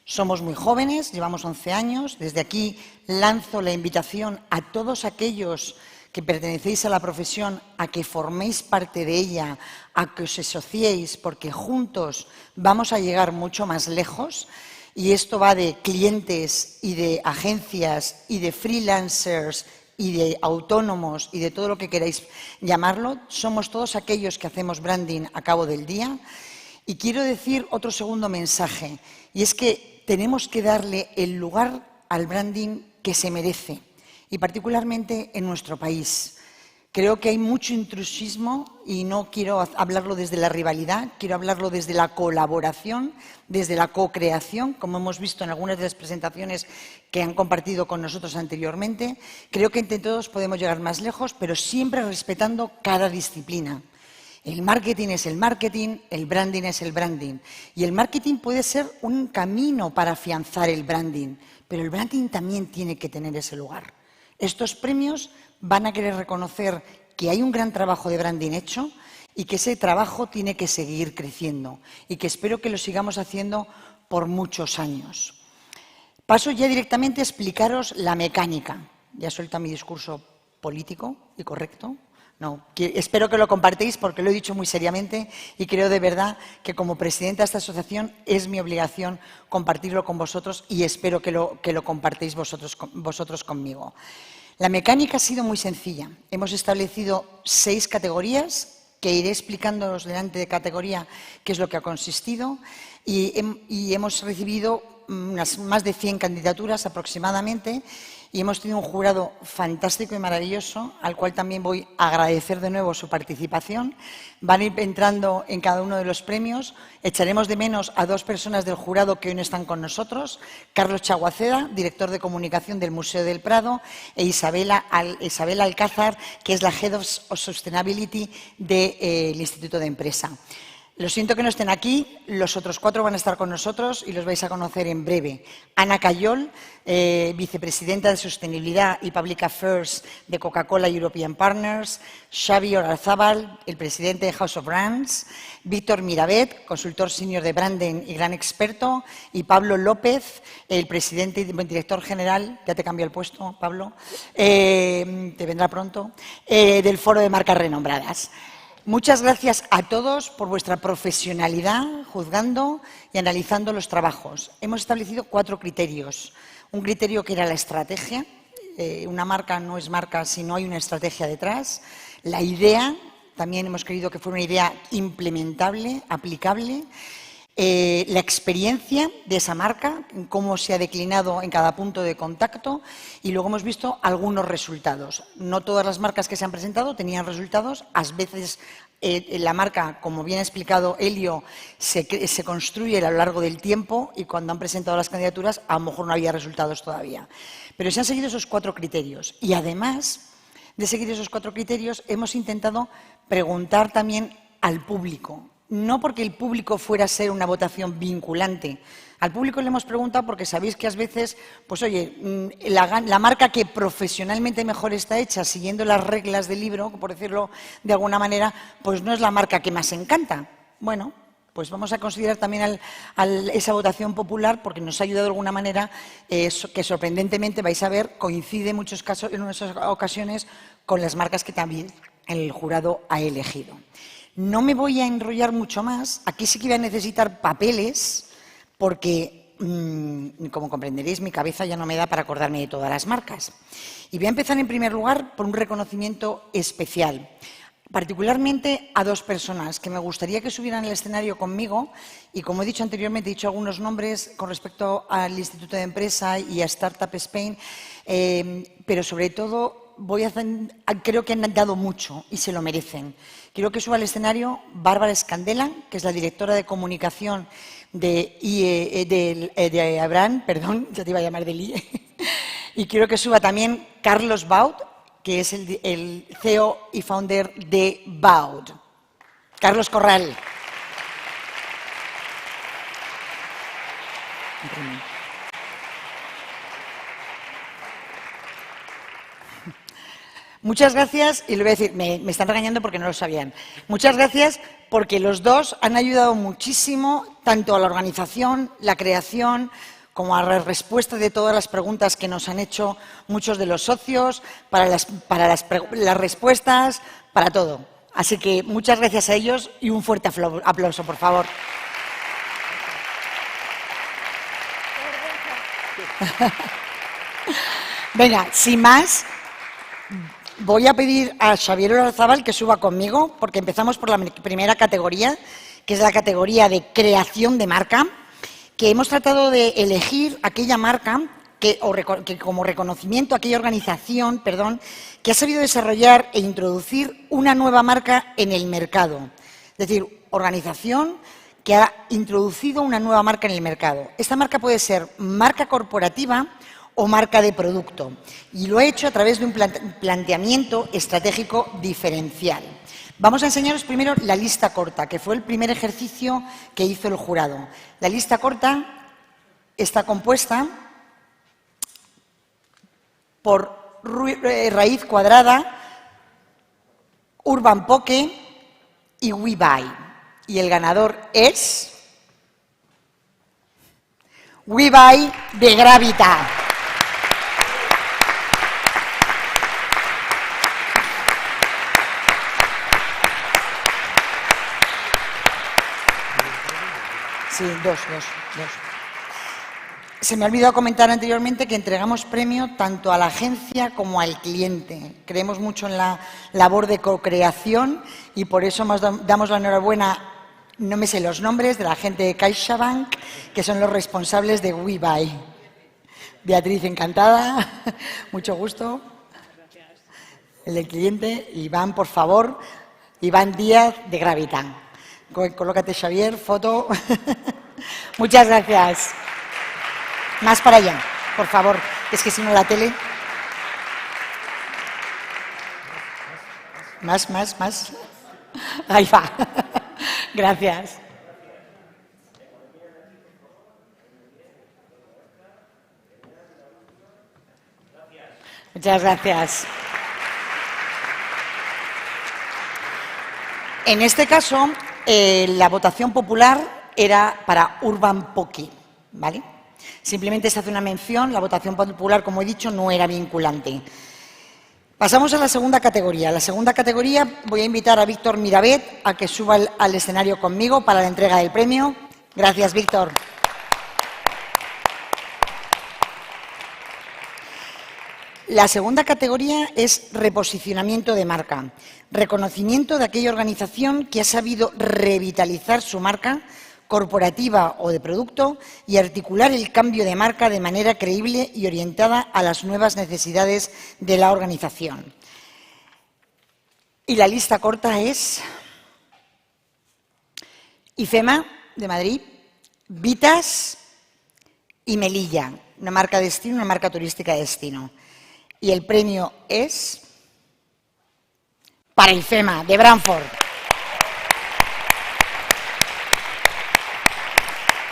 Q: Somos muy jóvenes, llevamos 11 años. Desde aquí lanzo la invitación a todos aquellos que pertenecéis a la profesión, a que forméis parte de ella, a que os asociéis, porque juntos vamos a llegar mucho más lejos. Y esto va de clientes y de agencias y de freelancers y de autónomos y de todo lo que queráis llamarlo. Somos todos aquellos que hacemos branding a cabo del día. Y quiero decir otro segundo mensaje, y es que tenemos que darle el lugar al branding que se merece, y particularmente en nuestro país. Creo que hay mucho intrusismo y no quiero hablarlo desde la rivalidad, quiero hablarlo desde la colaboración, desde la co-creación, como hemos visto en algunas de las presentaciones que han compartido con nosotros anteriormente. Creo que entre todos podemos llegar más lejos, pero siempre respetando cada disciplina. El marketing es el marketing, el branding es el branding. Y el marketing puede ser un camino para afianzar el branding, pero el branding también tiene que tener ese lugar. Estos premios van a querer reconocer que hay un gran trabajo de branding hecho y que ese trabajo tiene que seguir creciendo y que espero que lo sigamos haciendo por muchos años. Paso ya directamente a explicaros la mecánica. Ya suelta mi discurso político y correcto. No, espero que lo compartáis porque lo he dicho muy seriamente y creo de verdad que como presidenta de esta asociación es mi obligación compartirlo con vosotros y espero que lo compartáis vosotros conmigo. La mecánica ha sido muy sencilla. Hemos establecido 6 categorías que iré explicándoos delante de categoría qué es lo que ha consistido y hemos recibido unas más de 100 candidaturas aproximadamente y hemos tenido un jurado fantástico y maravilloso, al cual también voy a agradecer de nuevo su participación. Van a ir entrando en cada uno de los premios. Echaremos de menos a 2 personas del jurado que hoy no están con nosotros, Carlos Chaguaceda, director de comunicación del Museo del Prado, e Isabel Alcázar, que es la Head of Sustainability del Instituto de Empresa. Lo siento que no estén aquí, los otros 4 van a estar con nosotros y los vais a conocer en breve. Ana Cayol, vicepresidenta de Sostenibilidad y Public Affairs de Coca-Cola European Partners, Xavi Olazábal, el presidente de House of Brands, Víctor Mirabet, consultor senior de branding y gran experto, y Pablo López, el presidente y director general, ya te cambió el puesto, Pablo, te vendrá pronto, del Foro de Marcas Renombradas. Muchas gracias a todos por vuestra profesionalidad juzgando y analizando los trabajos. Hemos establecido 4 criterios. Un criterio que era la estrategia. Una marca no es marca si no hay una estrategia detrás. La idea, también hemos querido que fuera una idea implementable, aplicable. La experiencia de esa marca, cómo se ha declinado en cada punto de contacto, y luego hemos visto algunos resultados. No todas las marcas que se han presentado tenían resultados. A veces la marca, como bien ha explicado Elio, se construye a lo largo del tiempo y cuando han presentado las candidaturas a lo mejor no había resultados todavía. Pero se han seguido esos 4 criterios y además de seguir esos 4 criterios hemos intentado preguntar también al público. No porque el público fuera a ser una votación vinculante. Al público le hemos preguntado porque sabéis que a veces, pues oye, la marca que profesionalmente mejor está hecha, siguiendo las reglas del libro, por decirlo de alguna manera, pues no es la marca que más encanta. Bueno, pues vamos a considerar también esa votación popular porque nos ha ayudado de alguna manera, que sorprendentemente vais a ver, coincide en muchos casos, en muchas ocasiones, con las marcas que también el jurado ha elegido. No me voy a enrollar mucho más. Aquí sí que voy a necesitar papeles porque, como comprenderéis, mi cabeza ya no me da para acordarme de todas las marcas. Y voy a empezar en primer lugar por un reconocimiento especial, particularmente a 2 personas que me gustaría que subieran al escenario conmigo y, como he dicho anteriormente, he dicho algunos nombres con respecto al Instituto de Empresa y a Startup Spain, pero sobre todo creo que han dado mucho y se lo merecen. Quiero que suba al escenario Bárbara Escandela, que es la directora de comunicación de Abraham, perdón, ya te iba a llamar del IE. Y quiero que suba también Carlos Baud, que es el CEO y founder de Baud. Carlos Corral. Muchas gracias, y le voy a decir, me están regañando porque no lo sabían. Muchas gracias porque los 2 han ayudado muchísimo tanto a la organización, la creación, como a la respuesta de todas las preguntas que nos han hecho muchos de los socios, para las respuestas, para todo. Así que muchas gracias a ellos y un fuerte aplauso, por favor. Venga, sin más, voy a pedir a Xavier Olazábal que suba conmigo, porque empezamos por la primera categoría, que es la categoría de creación de marca, que hemos tratado de elegir aquella marca que como reconocimiento, aquella organización, que ha sabido desarrollar e introducir una nueva marca en el mercado. Es decir, organización que ha introducido una nueva marca en el mercado. Esta marca puede ser marca corporativa o marca de producto, y lo he hecho a través de un planteamiento estratégico diferencial. Vamos a enseñaros primero la lista corta, que fue el primer ejercicio que hizo el jurado. La lista corta está compuesta por Raíz Cuadrada, Urban Poke y WeBuy. Y el ganador es WeBuy de Gravita. Sí, dos. Se me ha olvidado comentar anteriormente que entregamos premio tanto a la agencia como al cliente. Creemos mucho en la labor de co-creación y por eso damos la enhorabuena, no me sé los nombres, de la gente de CaixaBank, que son los responsables de WeBuy. Beatriz, encantada. Mucho gusto. El del cliente. Iván, por favor. Iván Díaz, de Gravitan. Colócate, Xavier, foto. Muchas gracias. Más para allá, por favor. Es que si no la tele... Más. Ahí va. Gracias. Muchas gracias. En este caso, la votación popular era para Urban Poki, ¿vale? Simplemente se hace una mención, la votación popular, como he dicho, no era vinculante. Pasamos a la segunda categoría. La segunda categoría voy a invitar a Víctor Mirabet a que suba al escenario conmigo para la entrega del premio. Gracias, Víctor. La segunda categoría es reposicionamiento de marca, reconocimiento de aquella organización que ha sabido revitalizar su marca corporativa o de producto y articular el cambio de marca de manera creíble y orientada a las nuevas necesidades de la organización. Y la lista corta es IFEMA, de Madrid, Vitas y Melilla, una marca de destino, una marca turística de destino. Y el premio es para IFEMA, de Brantford.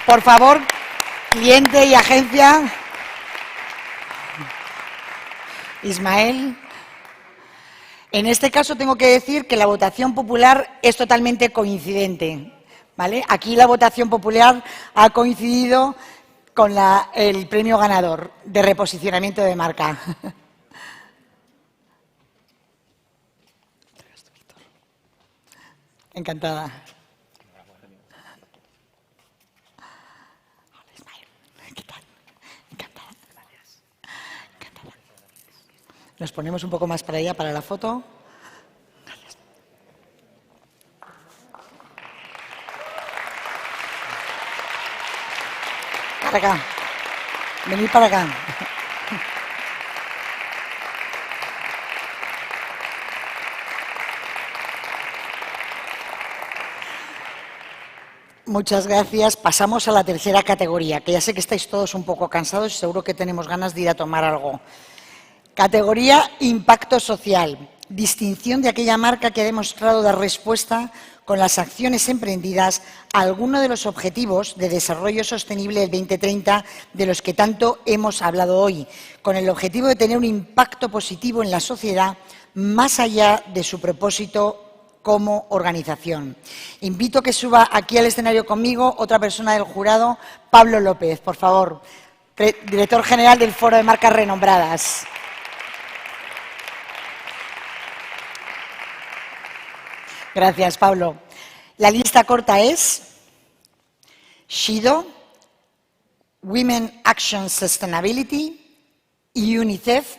Q: Por favor, cliente y agencia. Ismael. En este caso tengo que decir que la votación popular es totalmente coincidente, ¿vale? Aquí la votación popular ha coincidido con el premio ganador de reposicionamiento de marca. Encantada. Nos ponemos un poco más para allá, para la foto. Gracias. Para acá. Venid para acá. Muchas gracias. Pasamos a la tercera categoría, que ya sé que estáis todos un poco cansados y seguro que tenemos ganas de ir a tomar algo. Categoría Impacto Social. Distinción de aquella marca que ha demostrado dar respuesta con las acciones emprendidas a alguno de los objetivos de desarrollo sostenible del 2030 de los que tanto hemos hablado hoy, con el objetivo de tener un impacto positivo en la sociedad más allá de su propósito como organización. Invito a que suba aquí al escenario conmigo otra persona del jurado, Pablo López, por favor, director general del Foro de Marcas Renombradas. Gracias, Pablo. La lista corta es Shido, Women Action Sustainability y UNICEF.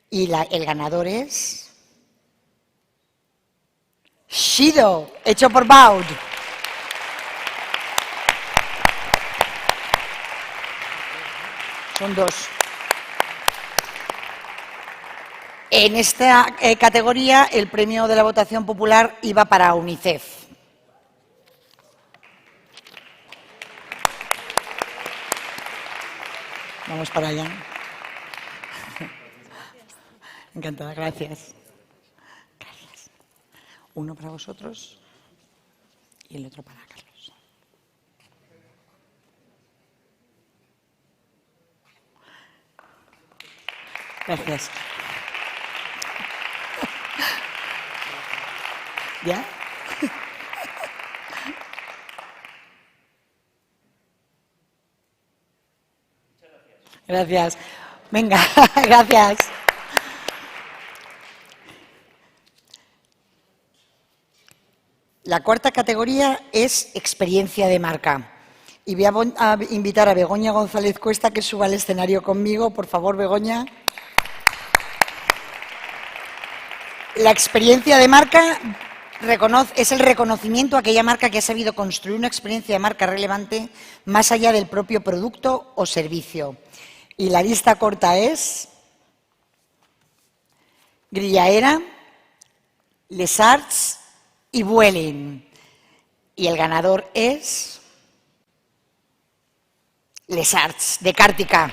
Q: Y el ganador es Shido, hecho por Baud. Son dos. En esta categoría, el premio de la votación popular iba para UNICEF. Vamos para allá. Encantada, gracias. Gracias. Uno para vosotros y el otro para Carlos. Gracias. ¿Ya? Gracias. Venga, gracias. La cuarta categoría es experiencia de marca. Y voy a invitar a Begoña González Cuesta que suba al escenario conmigo. Por favor, Begoña. La experiencia de marca es el reconocimiento a aquella marca que ha sabido construir una experiencia de marca relevante más allá del propio producto o servicio. Y la lista corta es Grillaera, Les Arts y Vueling. Y el ganador es Les Arts, de Càrtica.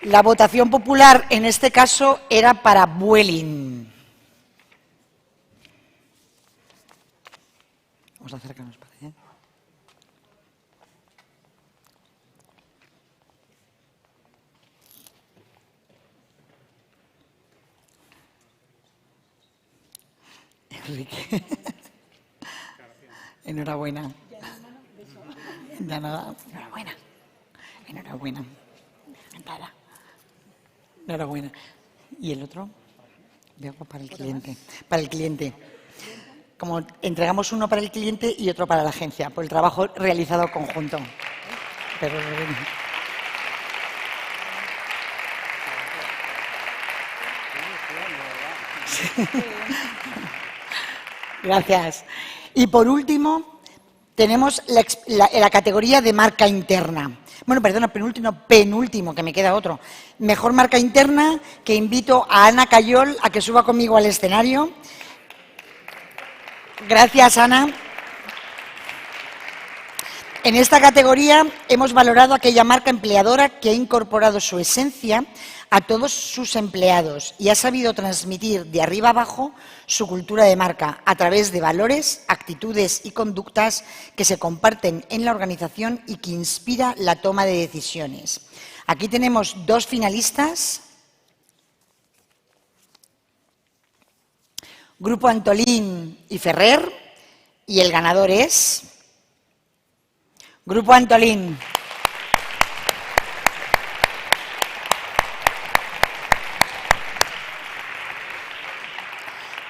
Q: La votación popular en este caso era para Vueling. Vamos a acercarnos para allá. Enrique. Enhorabuena. De nada. Enhorabuena. Enhorabuena. Encantada. Enhorabuena. ¿Y el otro? Veo para el cliente. Para el cliente. Como entregamos uno para el cliente y otro para la agencia, por el trabajo realizado conjunto. Pero... Gracias. Y por último, tenemos la categoría de marca interna. Bueno, perdona, penúltimo, que me queda otro. Mejor marca interna, que invito a Ana Cayol a que suba conmigo al escenario. Gracias, Ana. En esta categoría hemos valorado aquella marca empleadora que ha incorporado su esencia a todos sus empleados y ha sabido transmitir de arriba abajo su cultura de marca a través de valores, actitudes y conductas que se comparten en la organización y que inspira la toma de decisiones. Aquí tenemos 2 finalistas. Grupo Antolín y Ferrer, y el ganador es Grupo Antolín.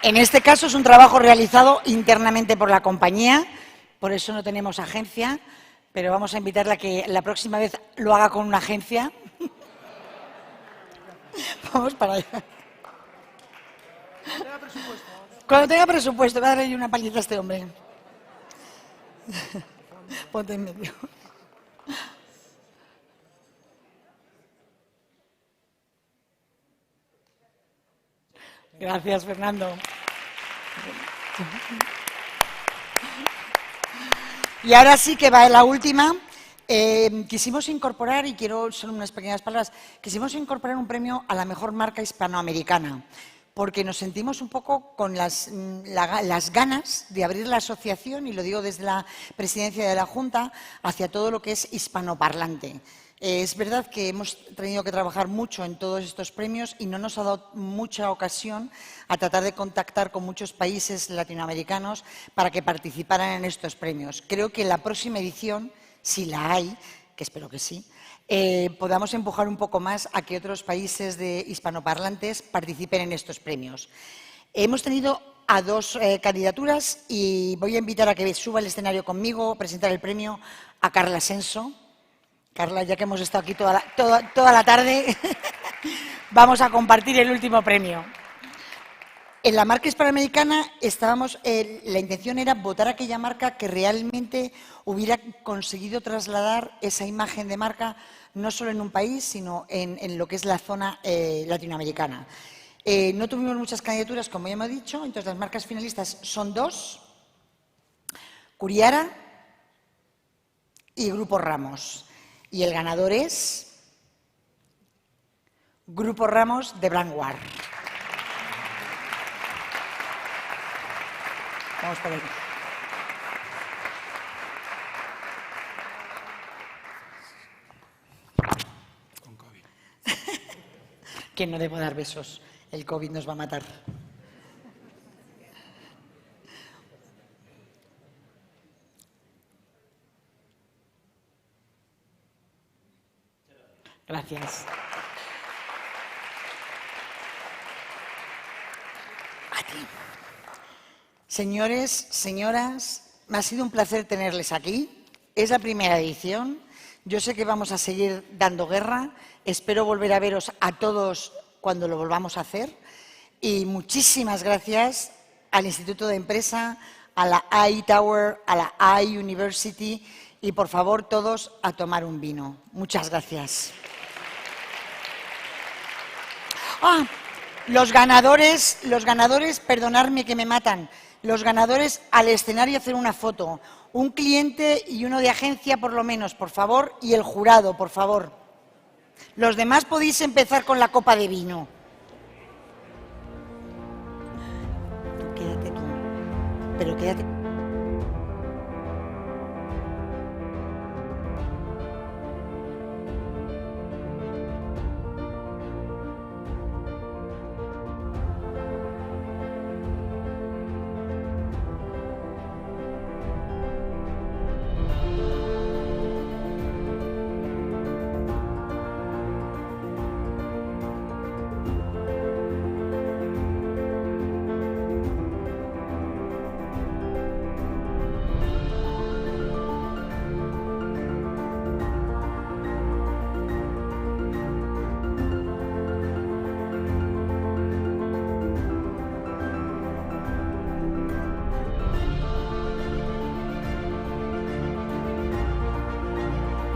Q: En este caso es un trabajo realizado internamente por la compañía, por eso no tenemos agencia, pero vamos a invitarla a que la próxima vez lo haga con una agencia. Vamos para allá. Cuando tenga presupuesto, voy a darle una paliza a este hombre. Ponte en medio. Gracias, Fernando. Y ahora sí que va la última. Quisimos incorporar, y quiero solo unas pequeñas palabras, quisimos incorporar un premio a la mejor marca hispanoamericana, porque nos sentimos un poco con las ganas de abrir la asociación, y lo digo desde la presidencia de la Junta, hacia todo lo que es hispanoparlante. Es verdad que hemos tenido que trabajar mucho en todos estos premios y no nos ha dado mucha ocasión a tratar de contactar con muchos países latinoamericanos para que participaran en estos premios. Creo que en la próxima edición, si la hay, que espero que sí, podamos empujar un poco más a que otros países de hispanoparlantes participen en estos premios. Hemos tenido a 2 candidaturas y voy a invitar a que suba al escenario conmigo a presentar el premio a Carla Senso. Carla, ya que hemos estado aquí toda la tarde, vamos a compartir el último premio. En la marca hispanoamericana la intención era votar a aquella marca que realmente hubiera conseguido trasladar esa imagen de marca no solo en un país, sino en lo que es la zona latinoamericana. No tuvimos muchas candidaturas, como ya hemos dicho, entonces las marcas finalistas son 2, Curiara y Grupo Ramos. Y el ganador es Grupo Ramos de Brandware. Vamos por ahí.
D: Con COVID.
Q: Que no debo dar besos. El COVID nos va a matar. Gracias. A ti. Señores, señoras, me ha sido un placer tenerles aquí. Es la primera edición. Yo sé que vamos a seguir dando guerra. Espero volver a veros a todos cuando lo volvamos a hacer. Y muchísimas gracias al Instituto de Empresa, a la AI Tower, a la AI University y por favor todos a tomar un vino. Muchas gracias. Los ganadores, perdonadme que me matan, los ganadores al escenario hacer una foto. Un cliente y uno de agencia por lo menos, por favor, y el jurado, por favor. Los demás podéis empezar con la copa de vino. Quédate aquí, pero quédate.